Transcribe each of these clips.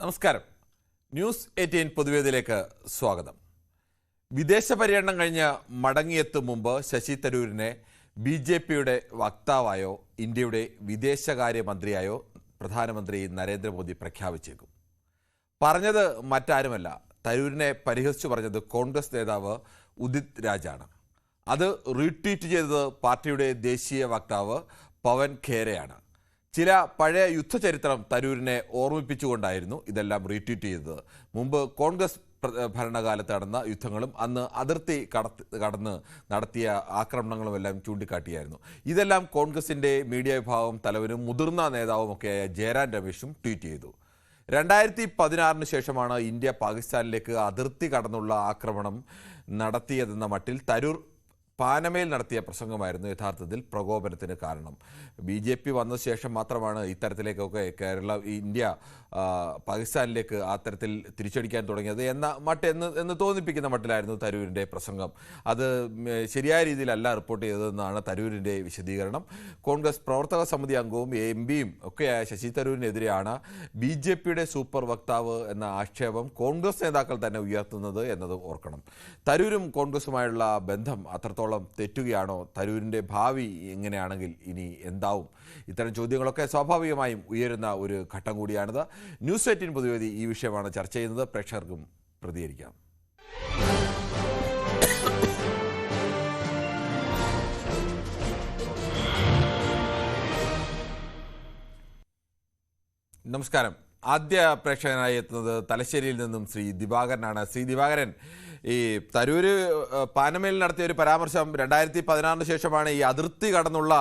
നമസ്കാരം. ന്യൂസ് 18 പൊതുവേദിയിലേക്ക് സ്വാഗതം. വിദേശ പര്യടനം കഴിഞ്ഞ് മടങ്ങിയെത്തും മുമ്പ് ശശി തരൂരിനെ BJPയുടെ വക്താവായോ ഇന്ത്യയുടെ വിദേശകാര്യമന്ത്രിയായോ പ്രധാനമന്ത്രി നരേന്ദ്രമോദി പ്രഖ്യാപിച്ചേക്കും. പറഞ്ഞത് മറ്റാരുമല്ല, തരൂരിനെ പരിഹസിച്ചു പറഞ്ഞത് കോൺഗ്രസ് നേതാവ് ഉദിത് രാജാണ്. അത് റീട്വീറ്റ് ചെയ്തത് പാർട്ടിയുടെ ദേശീയ വക്താവ് പവൻ ഖേരയാണ്. ചില പഴയ യുദ്ധചരിത്രം തരൂരിനെ ഓർമ്മിപ്പിച്ചുകൊണ്ടായിരുന്നു ഇതെല്ലാം റീട്വീറ്റ് ചെയ്തത്. മുമ്പ് കോൺഗ്രസ് ഭരണകാലത്ത് നടന്ന യുദ്ധങ്ങളും അന്ന് അതിർത്തി കടന്ന് നടത്തിയ ആക്രമണങ്ങളുമെല്ലാം ചൂണ്ടിക്കാട്ടിയായിരുന്നു. ഇതെല്ലാം കോൺഗ്രസിൻ്റെ മീഡിയ വിഭാഗം തലവനും മുതിർന്ന നേതാവുമൊക്കെയായ ജയറാം രമേശും ട്വീറ്റ് ചെയ്തു. 2016 ശേഷമാണ് ഇന്ത്യ പാകിസ്ഥാനിലേക്ക് അതിർത്തി കടന്നുള്ള ആക്രമണം നടത്തിയതെന്ന മട്ടിൽ തരൂർ പാനമയിൽ നടത്തിയ പ്രസംഗമായിരുന്നു യഥാർത്ഥത്തിൽ പ്രകോപനത്തിന് കാരണം. BJP വന്ന ശേഷം മാത്രമാണ് ഇത്തരത്തിലേക്കൊക്കെ ഇന്ത്യ പാകിസ്ഥാനിലേക്ക് ആ തരത്തിൽ തിരിച്ചടിക്കാൻ തുടങ്ങിയത് എന്ന് തോന്നിപ്പിക്കുന്ന മട്ടിലായിരുന്നു തരൂരിൻ്റെ പ്രസംഗം. അത് ശരിയായ രീതിയിലല്ല റിപ്പോർട്ട് ചെയ്തതെന്നാണ് തരൂരിൻ്റെ വിശദീകരണം. കോൺഗ്രസ് പ്രവർത്തക സമിതി അംഗവും MP-യും ഒക്കെയായ ശശി തരൂരിനെതിരെയാണ് BJPയുടെ സൂപ്പർ വക്താവ് എന്ന ആക്ഷേപം കോൺഗ്രസ് നേതാക്കൾ തന്നെ ഉയർത്തുന്നത് എന്നത് ഓർക്കണം. തരൂരും കോൺഗ്രസുമായുള്ള ബന്ധം അത്രത്തോളം തെറ്റുകയാണോ? തരൂരിൻ്റെ ഭാവി എങ്ങനെയാണെങ്കിൽ ഇനി എന്താവും? ഇത്തരം ചോദ്യങ്ങളൊക്കെ സ്വാഭാവികമായും ഉയരുന്ന ഒരു ഘട്ടം കൂടിയാണിത്. ന്യൂസ് 18 പൊതുവേദി ഈ വിഷയമാണ് ചർച്ച ചെയ്യുന്നത്. പ്രേക്ഷകർക്കും പ്രതികരിക്കാം. നമസ്കാരം. ആദ്യ പ്രേക്ഷകനായി എത്തുന്നത് തലശ്ശേരിയിൽ നിന്നും ശ്രീ ദിവാകരനാണ്. ശ്രീ ദിവാകരൻ, ഈ തരൂര് പാനമയിൽ നടത്തിയ ഒരു പരാമർശം 2016 ശേഷമാണ് ഈ അതിർത്തി കടന്നുള്ള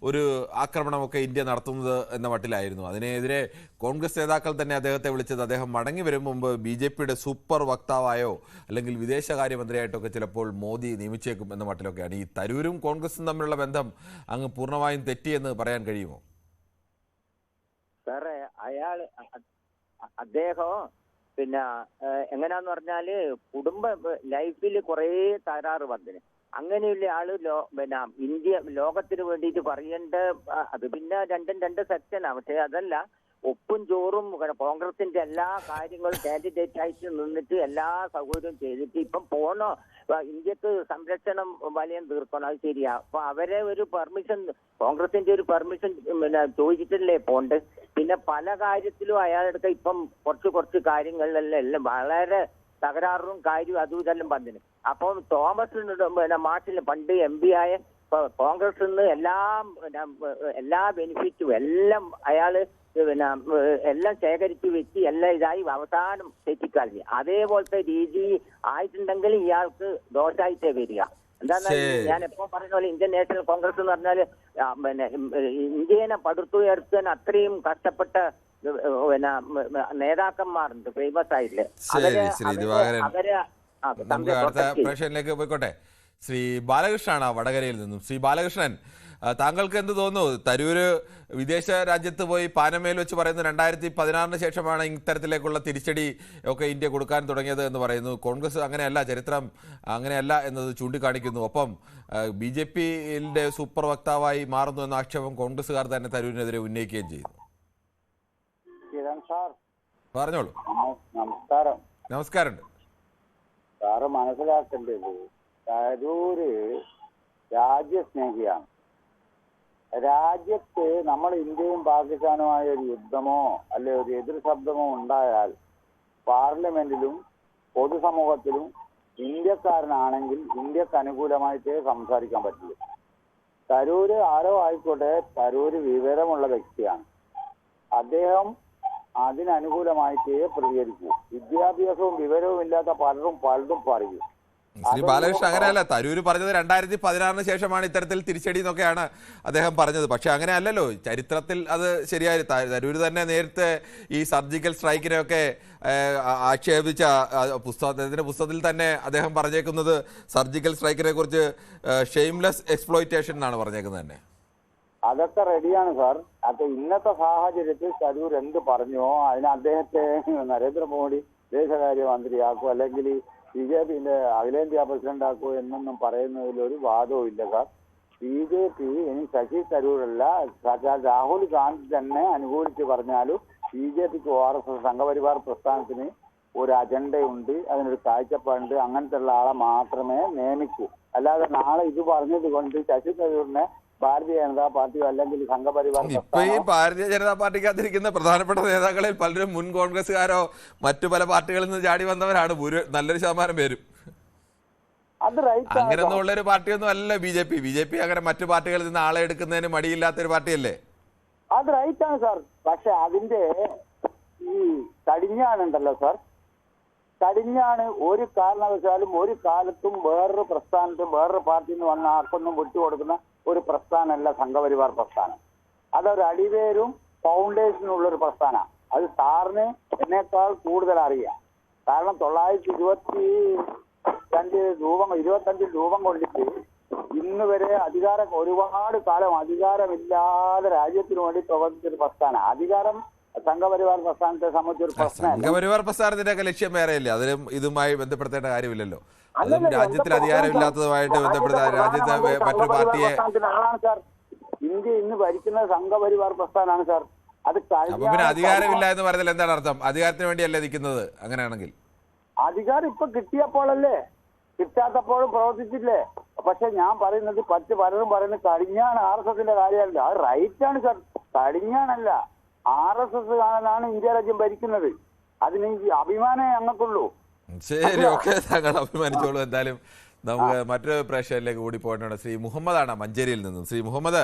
ഒരു ആക്രമണമൊക്കെ ഇന്ത്യ നടത്തുന്നത് എന്ന മട്ടിലായിരുന്നു. അതിനെതിരെ കോൺഗ്രസ് നേതാക്കൾ തന്നെ അദ്ദേഹത്തെ വിളിച്ചത് അദ്ദേഹം മടങ്ങി വരും മുമ്പ് BJPയുടെ സൂപ്പർ വക്താവായോ അല്ലെങ്കിൽ വിദേശകാര്യമന്ത്രിയായിട്ടൊക്കെ ചിലപ്പോൾ മോദി നിയമിച്ചേക്കും എന്ന മട്ടിലൊക്കെയാണ്. ഈ തരൂരും കോൺഗ്രസും തമ്മിലുള്ള ബന്ധം അങ്ങ് പൂർണ്ണമായും തെറ്റിയെന്ന് പറയാൻ കഴിയുമോ? സാറേ, അദ്ദേഹം എങ്ങനെയാന്ന് പറഞ്ഞാല് കുടുംബ ലൈഫിൽ കുറേ തകരാറ് വന്നിന്. അങ്ങനെയുള്ള ആള് ഇന്ത്യ ലോകത്തിന് വേണ്ടിയിട്ട് പറയേണ്ട അത് പിന്നെ രണ്ട് സെക്ഷനാണ്. പക്ഷെ അതല്ല, ഒപ്പും ചോറും കോൺഗ്രസിന്റെ എല്ലാ കാര്യങ്ങളും കാൻഡിഡേറ്റ് ആയിട്ട് നിന്നിട്ട് എല്ലാ സൗകര്യവും ചെയ്തിട്ട് ഇപ്പം പോണോ ഇന്ത്യക്ക് സംരക്ഷണം വലയം തീർക്കണം. അത് ശരിയാ. അപ്പൊ അവരെ ഒരു പെർമിഷൻ, കോൺഗ്രസിന്റെ ഒരു പെർമിഷൻ ചോദിച്ചിട്ടല്ലേ പോണ്ട്. പിന്നെ പല കാര്യത്തിലും അയാളുടെ ഇപ്പം കുറച്ച് കാര്യങ്ങളിലെല്ലാം എല്ലാം വളരെ തകരാറും കാര്യവും അതും ഇതെല്ലാം വന്നിന്. അപ്പം തോമസ് മാഷിന് പണ്ട് MP ആയ കോൺഗ്രസിൽ നിന്ന് എല്ലാ ബെനിഫിറ്റും എല്ലാം അയാള് എല്ലാം ശേഖരിച്ച് വെച്ച് എല്ലാം ഇതായി അവസാനം തെറ്റിക്കളഞ്ഞു. അതേപോലത്തെ രീതി ആയിട്ടുണ്ടെങ്കിൽ ഇയാൾക്ക് ദോഷമായിട്ടേ വരിക. എന്താന്ന് ഞാൻ എപ്പോ പറയുന്ന പോലെ ഇന്ത്യൻ നാഷണൽ കോൺഗ്രസ് എന്ന് പറഞ്ഞാല് ഇന്ത്യനെ പടുത്തുയർത്താൻ അത്രയും കഷ്ടപ്പെട്ട നേതാക്കന്മാരുണ്ട്, ഫേമസ് ആയില്ലേ. പ്രേക്ഷകനിലേക്ക് പോയിക്കോട്ടെ. ശ്രീ ബാലകൃഷ്ണനാണ് വടകരയിൽ നിന്നും. ശ്രീ ബാലകൃഷ്ണൻ, താങ്കൾക്ക് എന്ത് തോന്നുന്നു? തരൂര് വിദേശ രാജ്യത്ത് പോയി പാനമേൽ വെച്ച് പറയുന്നു 2016 ശേഷമാണ് ഇത്തരത്തിലേക്കുള്ള തിരിച്ചടി ഒക്കെ ഇന്ത്യ കൊടുക്കാൻ തുടങ്ങിയത് എന്ന് പറയുന്നു. കോൺഗ്രസ് അങ്ങനെയല്ല, ചരിത്രം അങ്ങനെയല്ല എന്നത് ചൂണ്ടിക്കാണിക്കുന്നു. ഒപ്പം BJPയുടെ സൂപ്പർ വക്താവായി മാറുന്നു എന്ന ആക്ഷേപം കോൺഗ്രസ്സുകാർ തന്നെ തരൂരിനെതിരെ ഉന്നയിക്കുകയും ചെയ്യുന്നു. പറഞ്ഞോളൂ. നമസ്കാരം. നമസ്കാരം. സാറ് മനസ്സിലാക്കേണ്ടത് തരൂര് രാജ്യസ്നേഹിയാണ്. രാജ്യത്ത് നമ്മൾ ഇന്ത്യയും പാകിസ്ഥാനുമായ ഒരു യുദ്ധമോ അല്ലെ ഒരു എതിർ ശബ്ദമോ ഉണ്ടായാൽ പാർലമെന്റിലും പൊതുസമൂഹത്തിലും ഇന്ത്യക്കാരനാണെങ്കിൽ ഇന്ത്യക്ക് അനുകൂലമായിട്ടേ സംസാരിക്കാൻ പറ്റില്ല. തരൂര് ആരോ ആയിക്കോട്ടെ, തരൂര് വിവരമുള്ള വ്യക്തിയാണ്. അദ്ദേഹം അതിനനുകൂലമായിട്ടേ പ്രതികരിക്കൂ. വിദ്യാഭ്യാസവും വിവരവും ഇല്ലാത്ത പലരും പറയും. ശ്രീ ബാലകൃഷ്ണൻ, അങ്ങനെയല്ല. തരൂര് പറഞ്ഞത് 2016 ശേഷമാണ് ഇത്തരത്തിൽ തിരിച്ചടി എന്നൊക്കെയാണ് അദ്ദേഹം പറഞ്ഞത്. പക്ഷെ അങ്ങനെ അല്ലല്ലോ ചരിത്രത്തിൽ. അത് ശരിയായി തരൂര് തന്നെ നേരത്തെ ഈ സർജിക്കൽ സ്ട്രൈക്കിനെയൊക്കെ ആക്ഷേപിച്ച പുസ്തകത്തിൽ തന്നെ അദ്ദേഹം പറഞ്ഞേക്കുന്നത് സർജിക്കൽ സ്ട്രൈക്കിനെ കുറിച്ച് ഷെയിംലെസ് എക്സ്പ്ലോയിറ്റേഷൻ എന്നാണ് പറഞ്ഞേക്കുന്നത് തന്നെ. അതൊക്കെ റെഡിയാണ് സാർ. അപ്പൊ ഇന്നത്തെ സാഹചര്യത്തിൽ തരൂർ എന്ത് പറഞ്ഞോ അതിന് അദ്ദേഹത്തെ നരേന്ദ്രമോദി വിദേശകാര്യമന്ത്രിയാക്കും അല്ലെങ്കിൽ BJPന്റെ അഖിലേന്ത്യാ പ്രസിഡന്റ് ആക്കുമോ എന്നൊന്നും പറയുന്നതിൽ ഒരു വാദവും ഇല്ല സാർ. BJP ഇനി ശശി തരൂരല്ല, രാഹുൽ ഗാന്ധി തന്നെ അനുകൂലിച്ച് പറഞ്ഞാലും BJPക്ക് ORS സംഘപരിവാർ പ്രസ്ഥാനത്തിന് ഒരു അജണ്ടയുണ്ട്, അതിനൊരു കാഴ്ചപ്പാടുണ്ട്. അങ്ങനത്തെ ഉള്ള ആളെ മാത്രമേ നിയമിക്കൂ. അല്ലാതെ നാളെ ഇത് പറഞ്ഞത് കൊണ്ട് ശശി തരൂരിനെ ഭാരതീയ ജനതാ പാർട്ടിയോ അല്ലെങ്കിൽ സംഘപരിവാർ ഇപ്പൊ ഈ ഭാരതീയ ജനതാ പാർട്ടിക്കകത്തിരിക്കുന്ന പ്രധാനപ്പെട്ട നേതാക്കളിൽ പലരും മുൻ കോൺഗ്രസ്സുകാരോ മറ്റു പല പാർട്ടികളിൽ നിന്ന് ചാടി വന്നവരാണ് നല്ലൊരു ശതമാനം പേരും. അത് റൈറ്റ്. അങ്ങനെയൊന്നും ഉള്ളൊരു പാർട്ടിയൊന്നും അല്ല BJP അങ്ങനെ മറ്റു പാർട്ടികളിൽ നിന്ന് ആളെ എടുക്കുന്നതിന് മടിയില്ലാത്തൊരു പാർട്ടിയല്ലേ? അത് റൈറ്റ് ആണ് സാർ. പക്ഷെ അതിന്റെ ഈ കടിഞ്ഞാണുണ്ടല്ലോ സാർ, കടിഞ്ഞാണ് ഒരു കാരണവശാലും ഒരു കാലത്തും വേറൊരു പ്രസ്ഥാനത്തും വേറൊരു പാർട്ടിയിൽ നിന്ന് വന്ന ആർക്കൊന്നും വിട്ടുകൊടുക്കുന്ന ഒരു പ്രസ്ഥാനമല്ല സംഘപരിവാർ പ്രസ്ഥാനം. അതൊരു അടിവേരും ഫൗണ്ടേഷനും ഉള്ളൊരു പ്രസ്ഥാനമാണ്. അത് സാറിന് എന്നേക്കാൾ കൂടുതൽ അറിയാം. കാരണം 1925 രൂപം കൊണ്ടിട്ട് ഇന്ന് വരെ ഒരുപാട് കാലം അധികാരമില്ലാതെ രാജ്യത്തിന് വേണ്ടി പ്രവർത്തിച്ചൊരു പ്രസ്ഥാനം. അധികാരം സംഘപരിവാർ പ്രസ്ഥാനത്തെ സംബന്ധിച്ചൊരു പ്രശ്നം. സംഘപരിവാർ പ്രസ്ഥാനത്തിന്റെയൊക്കെ ലക്ഷ്യം വേറെയല്ലേ? അതിലും ഇതുമായി ബന്ധപ്പെടുത്തേണ്ട കാര്യമില്ലല്ലോ. അതും രാജ്യത്തിൽ അധികാരമില്ലാത്തതുമായിട്ട് ബന്ധപ്പെടുത്ത രാജ്യത്തെ മറ്റൊരു പാർട്ടിയെ ആളാണ് സാർ. ഇന്ത്യ ഇന്ന് ഭരിക്കുന്നത് സംഘപരിവാർ പ്രസ്ഥാനമാണ് സാർ. അത് അപ്പൊ പിന്നെ അധികാരമില്ല എന്ന് പറയുന്നതിൽ എന്താണ് അർത്ഥം? അധികാരത്തിന് വേണ്ടിയല്ലേ നിൽക്കുന്നത്? അങ്ങനെയാണെങ്കിൽ അധികാരം ഇപ്പൊ കിട്ടിയപ്പോഴല്ലേ, കിട്ടാത്തപ്പോഴും പ്രവർത്തിച്ചില്ലേ? പക്ഷെ ഞാൻ പറയുന്നത് പലരും പറയുന്നത് കടിഞ്ഞാണ് RSSന്റെ കാര്യമല്ല. അത് റൈറ്റ് ആണ് സാർ. കടിഞ്ഞാണല്ല, RSS കാണാനാണ് ഇന്ത്യ രാജ്യം ഭരിക്കുന്നത്. അതിന് അഭിമാനമേ ഞങ്ങൾക്കുള്ളൂ. ശരി, ഓക്കെ, താങ്കൾ അഭിമാനിച്ചോളൂ. എന്തായാലും നമുക്ക് മറ്റൊരു പ്രേക്ഷകരിലേക്ക് കൂടി പോയിട്ടുണ്ട്. ശ്രീ മുഹമ്മദാണ് മഞ്ചേരിയിൽ നിന്നും. ശ്രീ മുഹമ്മദ്,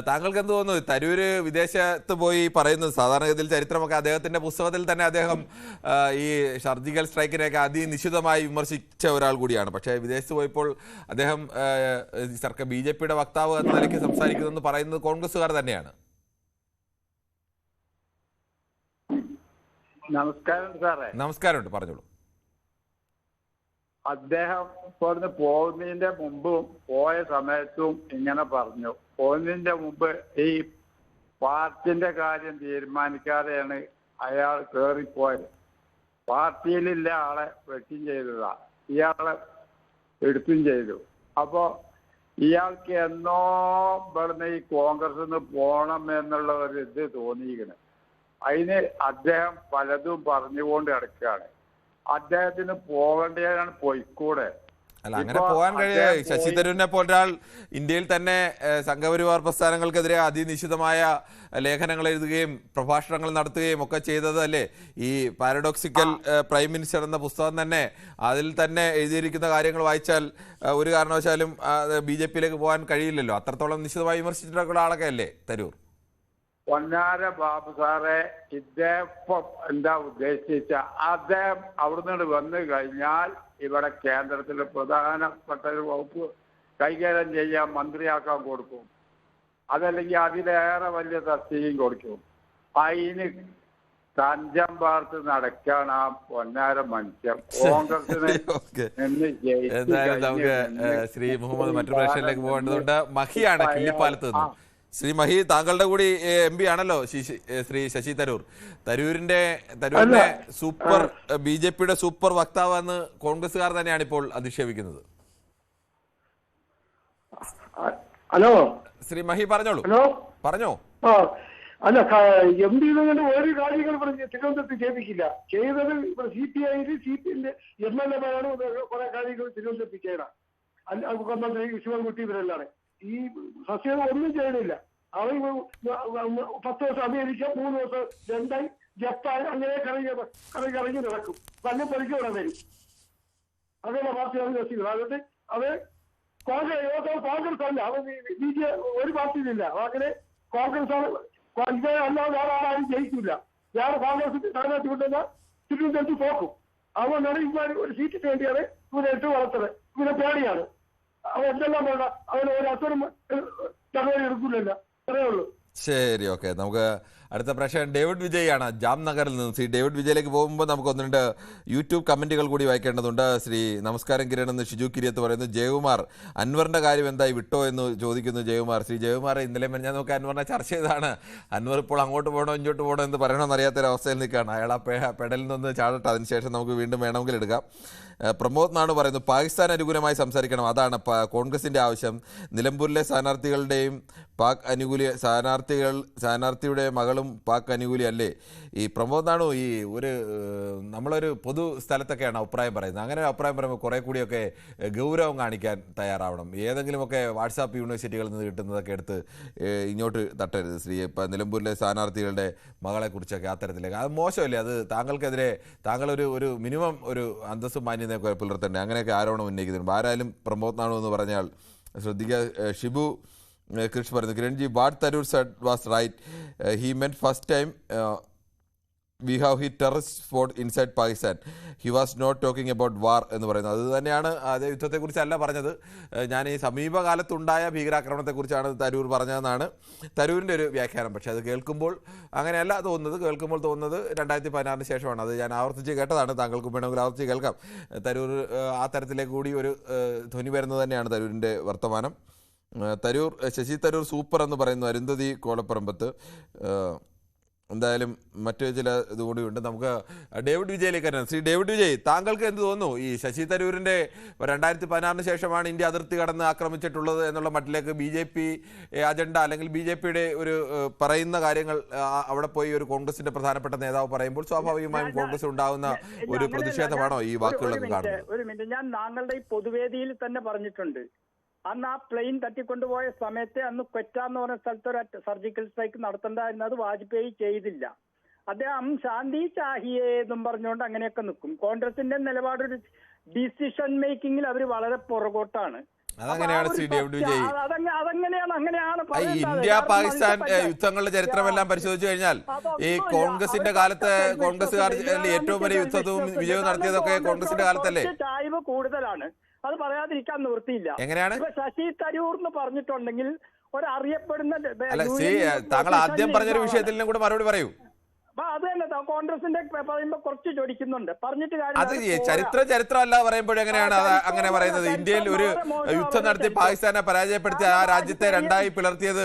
താങ്കൾക്ക് എന്ത് തോന്നുന്നു? തരൂര് വിദേശത്ത് പോയി പറയുന്നത് സാധാരണഗതിയിൽ ചരിത്രമൊക്കെ അദ്ദേഹത്തിന്റെ പുസ്തകത്തിൽ തന്നെ അദ്ദേഹം ഈ സർജിക്കൽ സ്ട്രൈക്കിനെയൊക്കെ അതിനിശ്ചിതമായി വിമർശിച്ച ഒരാൾ കൂടിയാണ്. പക്ഷേ വിദേശത്ത് പോയപ്പോൾ അദ്ദേഹം സർക്കാർ BJPയുടെ വക്താവ് എന്ന നിലയ്ക്ക് സംസാരിക്കുന്നതെന്ന് പറയുന്നത് കോൺഗ്രസ്സുകാർ തന്നെയാണ്. നമസ്കാരം സാറേ. നമസ്കാരമുണ്ട്, പറഞ്ഞോളൂ. അദ്ദേഹം ഇവിടുന്ന് പോകുന്നതിന്റെ മുമ്പും പോയ സമയത്തും ഇങ്ങനെ പറഞ്ഞു. പോകുന്നതിന്റെ മുമ്പ് ഈ പാർട്ടിന്റെ കാര്യം തീരുമാനിക്കാതെയാണ് അയാൾ കയറിപ്പോയത്. പാർട്ടിയിലില്ല ആളെ വെട്ടും ചെയ്തതാ, ഇയാളെ എടുത്തും ചെയ്തു. അപ്പോ ഇയാൾക്ക് എന്നോ ഇവിടുന്ന് ഈ കോൺഗ്രസ് നിന്ന് പോകണം എന്നുള്ള ഒരു ഇത് തോന്നിയിരിക്കണം. അതിന് അദ്ദേഹം പലതും പറഞ്ഞുകൊണ്ട് കിടക്കുകയാണ്. അദ്ദേഹത്തിന് പോകേണ്ടതാണ്, പോയിക്കൂടെ? അല്ല, അങ്ങനെ പോകാൻ കഴിയുക. ശശി തരൂരിനെ പോലൊരാൾ ഇന്ത്യയിൽ തന്നെ സംഘപരിവാർ പ്രസ്ഥാനങ്ങൾക്കെതിരെ അതിനിശ്ചിതമായ ലേഖനങ്ങൾ എഴുതുകയും പ്രഭാഷണങ്ങൾ നടത്തുകയും ഒക്കെ ചെയ്തത് അല്ലേ ഈ പാരഡോക്സിക്കൽ പ്രൈം മിനിസ്റ്റർ എന്ന പുസ്തകം തന്നെ. അതിൽ തന്നെ എഴുതിയിരിക്കുന്ന കാര്യങ്ങൾ വായിച്ചാൽ ഒരു കാരണവശാലും BJPയിലേക്ക് പോകാൻ കഴിയില്ലല്ലോ. അത്രത്തോളം നിശ്ചിതമായി വിമർശിച്ചിട്ടുള്ള ആളൊക്കെ അല്ലേ തരൂർ? പൊന്നാര ബാബു സാറെ, ഇദ്ദേഹം എന്താ ഉദ്ദേശിച്ച, അദ്ദേഹം അവിടുന്ന് വന്നു കഴിഞ്ഞാൽ ഇവിടെ കേന്ദ്രത്തിലെ പ്രധാനപ്പെട്ട ഒരു വകുപ്പ് കൈകാര്യം ചെയ്യാൻ മന്ത്രിയാക്കാൻ കൊടുക്കും. അതല്ലെങ്കിൽ അതിലേറെ വലിയ തസ്തികയും കൊടുക്കും. അതിന് തഞ്ചം പാർത്ത് നടക്കാണ് ആ പൊന്നാര മനുഷ്യൻ. കോൺഗ്രസിനെ എന്തായാലും നമുക്ക് ശ്രീ മുഹമ്മദ് മറ്റൊരു പ്രശ്നത്തിലേക്ക് പോകേണ്ടതുണ്ട്. മഹിയാണ് കിള്ളിപ്പാലത്ത് നിന്നും. ശ്രീ മഹി, താങ്കളുടെ കൂടി MP ആണല്ലോ ശ്രീ ശശി തരൂരിന്റെ സൂപ്പർ BJPയുടെ സൂപ്പർ വക്താവ് എന്ന് കോൺഗ്രസ്സുകാർ തന്നെയാണ് ഇപ്പോൾ അധിക്ഷേപിക്കുന്നത്. ഹലോ ശ്രീ മഹി, പറഞ്ഞോളൂ. ഹലോ, പറഞ്ഞോ. അല്ല, MP ഒരു കാര്യങ്ങൾ പറഞ്ഞ് തിരുവനന്തപുരത്ത് ചെയ്യിപ്പിക്കില്ല. ചെയ്തത് CPIയിൽ CPIന്റെ MLA-മാരാണ് കുറെ കാര്യങ്ങൾ തിരുവനന്തപുരത്ത് ചെയ്യണം. മന്ത്രി ശിവൻകുട്ടി ഇവരെല്ലാം ഈ സസ്യം ഒന്നും ചെയ്യണില്ല. അവർ 10 ദിവസം അമേരിക്ക, 3 ദിവസം ലണ്ടൻ, ജപ്പാൻ, അങ്ങനെ കറങ്ങി നടക്കും. നല്ല പരിക്ക് ഇവിടെ വരും. അങ്ങനെ പാർട്ടിയാണ് രസിക്കുന്നത്. അതുകൊണ്ട് അത് കോൺഗ്രസ് അല്ല, അവർ ഒരു പാർട്ടിയിലില്ല. അങ്ങനെ കോൺഗ്രസ് ഇതേ അല്ലാതെ വേറെ ആരും ജയിക്കില്ല. വേറെ കോൺഗ്രസ് സ്ഥാനാർത്ഥി കൊണ്ടുവന്നാൽ തിരുവനന്തപുരത്ത് പോക്കും. അതുകൊണ്ടാണ് ഇവർ ഒരു സീറ്റിന് വേണ്ടിയാണ് ഇവരെ ഇട്ട് വളർത്തുന്നത്. ഇവരെ പേടിയാണ്. അവൻ എന്തെല്ലാം വേണ്ട, അവന് ഒരു അസുരം നടപടി എടുക്കില്ലല്ലോ. അത്രേ ഉള്ളൂ. ശരി, ഓക്കെ. നമുക്ക് അടുത്ത പ്രശ്നം ഡേവിഡ് വിജയ് ആണ് ജാംനഗറിൽ നിന്ന്. ശ്രീ ഡേവിഡ് വിജയിലേക്ക് പോകുമ്പോൾ നമുക്ക് 1-2 യൂട്യൂബ് കമന്റുകൾ കൂടി വായിക്കേണ്ടതുണ്ട്. ശ്രീ നമസ്കാരം കിരൺ എന്ന് ഷിജു കിരിയത്ത് പറയുന്നു. ജയകുമാർ, അൻവറിന്റെ കാര്യം എന്തായി വിട്ടോ എന്ന് ചോദിക്കുന്നു ജയകുമാർ. ശ്രീ ജയകുമാർ, ഇന്നലെ ഞാൻ നമുക്ക് അൻവറിനെ ചർച്ച ചെയ്തതാണ്. അൻവർ ഇപ്പോൾ അങ്ങോട്ട് പോകണോ ഇങ്ങോട്ട് പോകണോ എന്ന് പറയണമെന്ന് അറിയാത്തൊരവസ്ഥയിൽ നിൽക്കുകയാണ്. അയാൾ ആ പെടലിൽ നിന്ന് ചാടട്ടെ, അതിനുശേഷം നമുക്ക് വീണ്ടും വേണമെങ്കിൽ എടുക്കാം. പ്രമോദ് നാണ് പറയുന്നു, പാകിസ്ഥാൻ അനുകൂലമായി സംസാരിക്കണം, അതാണ് കോൺഗ്രസിൻ്റെ ആവശ്യം. നിലമ്പൂരിലെ സ്ഥാനാർത്ഥികളുടെയും പാക് അനുകൂല സ്ഥാനാർത്ഥിയുടെ മകളും താങ്കളും പാക് അനുകൂലി അല്ലേ? ഈ പ്രമോദ് നാണു ഈ നമ്മളൊരു പൊതു സ്ഥലത്തൊക്കെയാണ് അഭിപ്രായം പറയുന്നത്. അങ്ങനെ ഒരു അഭിപ്രായം പറയുമ്പോൾ കുറേ കൂടിയൊക്കെ ഗൗരവം കാണിക്കാൻ തയ്യാറാവണം. ഏതെങ്കിലുമൊക്കെ വാട്സാപ്പ് യൂണിവേഴ്സിറ്റികളിൽ നിന്ന് കിട്ടുന്നതൊക്കെ എടുത്ത് ഇങ്ങോട്ട് തട്ടരുത്. ഇപ്പം നിലമ്പൂരിലെ സ്ഥാനാർത്ഥികളുടെ മകളെക്കുറിച്ചൊക്കെ അത്തരത്തിലേക്ക് അത് മോശമല്ലേ? അത് താങ്കൾക്കെതിരെ താങ്കളൊരു മിനിമം ഒരു അന്തസ്സും മാന്യതയൊക്കെ പുലർത്തണ്ടേ? അങ്ങനെയൊക്കെ ആരോപണം ഉന്നയിക്കുന്നുണ്ട്. ആരായാലും പ്രമോദ് നാണു എന്ന് പറഞ്ഞാൽ ശ്രദ്ധിക്കുക. ഷിബു കൃഷ് പറയുന്നു, Kiranji, what Tharoor said was right. He meant first time we have hit terrorist spot inside Pakistan. He was not talking about war എന്ന് പറയുന്നത്. അത് തന്നെയാണ്. അതേ യുദ്ധത്തെക്കുറിച്ചല്ല പറഞ്ഞത്. ഞാൻ ഈ സമീപകാലത്തുണ്ടായ ഭീകരാക്രമണത്തെക്കുറിച്ചാണ് തരൂർ പറഞ്ഞതെന്നാണ് തരൂരിൻ്റെ ഒരു വ്യാഖ്യാനം. പക്ഷേ അത് കേൾക്കുമ്പോൾ അങ്ങനെയല്ല തോന്നുന്നത്. കേൾക്കുമ്പോൾ തോന്നുന്നത് 2016 ശേഷമാണ്. അത് ഞാൻ ആവർത്തിച്ച് കേട്ടതാണ്. താങ്കൾക്ക് വേണമെങ്കിൽ ആവർത്തിച്ച് കേൾക്കാം. തരൂർ ആ തരത്തിലേക്ക് കൂടി ഒരു ധ്വനി വരുന്നത് തന്നെയാണ് തരൂരിൻ്റെ വർത്തമാനം. ശശി തരൂർ സൂപ്പർ എന്ന് പറയുന്നു അരുന്ധതി കോളപ്പറമ്പത്ത്. എന്തായാലും മറ്റു ചില ഇതുകൂടിയുണ്ട്. നമുക്ക് ഡേവിഡ് വിജയിലേക്ക് വരാം. ശ്രീ ഡേവിഡ് വിജയ്, താങ്കൾക്ക് എന്ത് തോന്നുന്നു? ഈ ശശി തരൂരിൻ്റെ 2016 ശേഷമാണ് ഇന്ത്യ അതിർത്തി കടന്ന് ആക്രമിച്ചിട്ടുള്ളത് എന്നുള്ള മട്ടിലേക്ക് BJP അജണ്ട അല്ലെങ്കിൽ BJPയുടെ ഒരു പറയുന്ന കാര്യങ്ങൾ അവിടെ പോയി ഒരു കോൺഗ്രസിന്റെ പ്രധാനപ്പെട്ട നേതാവ് പറയുമ്പോൾ സ്വാഭാവികമായും കോൺഗ്രസ് ഉണ്ടാകുന്ന ഒരു പ്രതിഷേധമാണോ ഈ വാക്കുകളൊക്കെ കാണുന്നത്? ഒരു മിനിറ്റ്, ഞാൻ താങ്കളുടെ ഈ പൊതുവേദിയിൽ തന്നെ പറഞ്ഞിട്ടുണ്ട്. അന്ന് ആ പ്ലെയിൻ തട്ടിക്കൊണ്ടുപോയ സമയത്ത് അന്ന് ക്വറ്റ എന്ന് പറഞ്ഞ സ്ഥലത്ത് ഒരു സർജിക്കൽ സ്ട്രൈക്ക് നടത്തേണ്ടായിരുന്നത് വാജ്പേയി ചെയ്തില്ല. അദ്ദേഹം ശാന്തി ചാഹിയെ എന്നും പറഞ്ഞുകൊണ്ട് അങ്ങനെയൊക്കെ നിൽക്കും. കോൺഗ്രസിന്റെ നിലപാടൊരു ഡിസിഷൻ മേക്കിങ്ങിൽ അവർ വളരെ പുറകോട്ടാണ്. അതങ്ങനെയാണ് ശ്രീ ഡേവിഡ് വിജയ്. അങ്ങനെയാണ് ഇന്ത്യ പാകിസ്ഥാൻ യുദ്ധങ്ങളുടെ ചരിത്രമെല്ലാം പരിശോധിച്ചു കഴിഞ്ഞാൽ ഈ കോൺഗ്രസിന്റെ കാലത്ത് കോൺഗ്രസ്സുകാർ ഏറ്റവും വലിയ യുദ്ധവും വിജയവും നടത്തിയതൊക്കെ കോൺഗ്രസിന്റെ കാലത്തല്ലേ? ചായ്വ് കൂടുതലാണ്. അത് പറയാതിരിക്കാൻ നിവൃത്തിയില്ല. എങ്ങനെയാണ് ശശി തരൂർ എന്ന് പറഞ്ഞിട്ടുണ്ടെങ്കിൽ ഒരറിയപ്പെടുന്ന താങ്കൾ ആദ്യം പറഞ്ഞൊരു വിഷയത്തിൽ കൂടെ മറുപടി പറയൂ. അത് തന്നെ കോൺഗ്രസിന്റെ പറയുമ്പോ കുറച്ച് ചൊടിക്കുന്നുണ്ട്. പറഞ്ഞിട്ട് അത് ചരിത്രം അല്ല പറയുമ്പോൾ എങ്ങനെയാണ് അത് അങ്ങനെ പറയുന്നത്? ഇന്ത്യയിൽ ഒരു യുദ്ധം നടത്തി പാകിസ്ഥാനെ പരാജയപ്പെടുത്തി ആ രാജ്യത്തെ രണ്ടായി പിളർത്തിയത്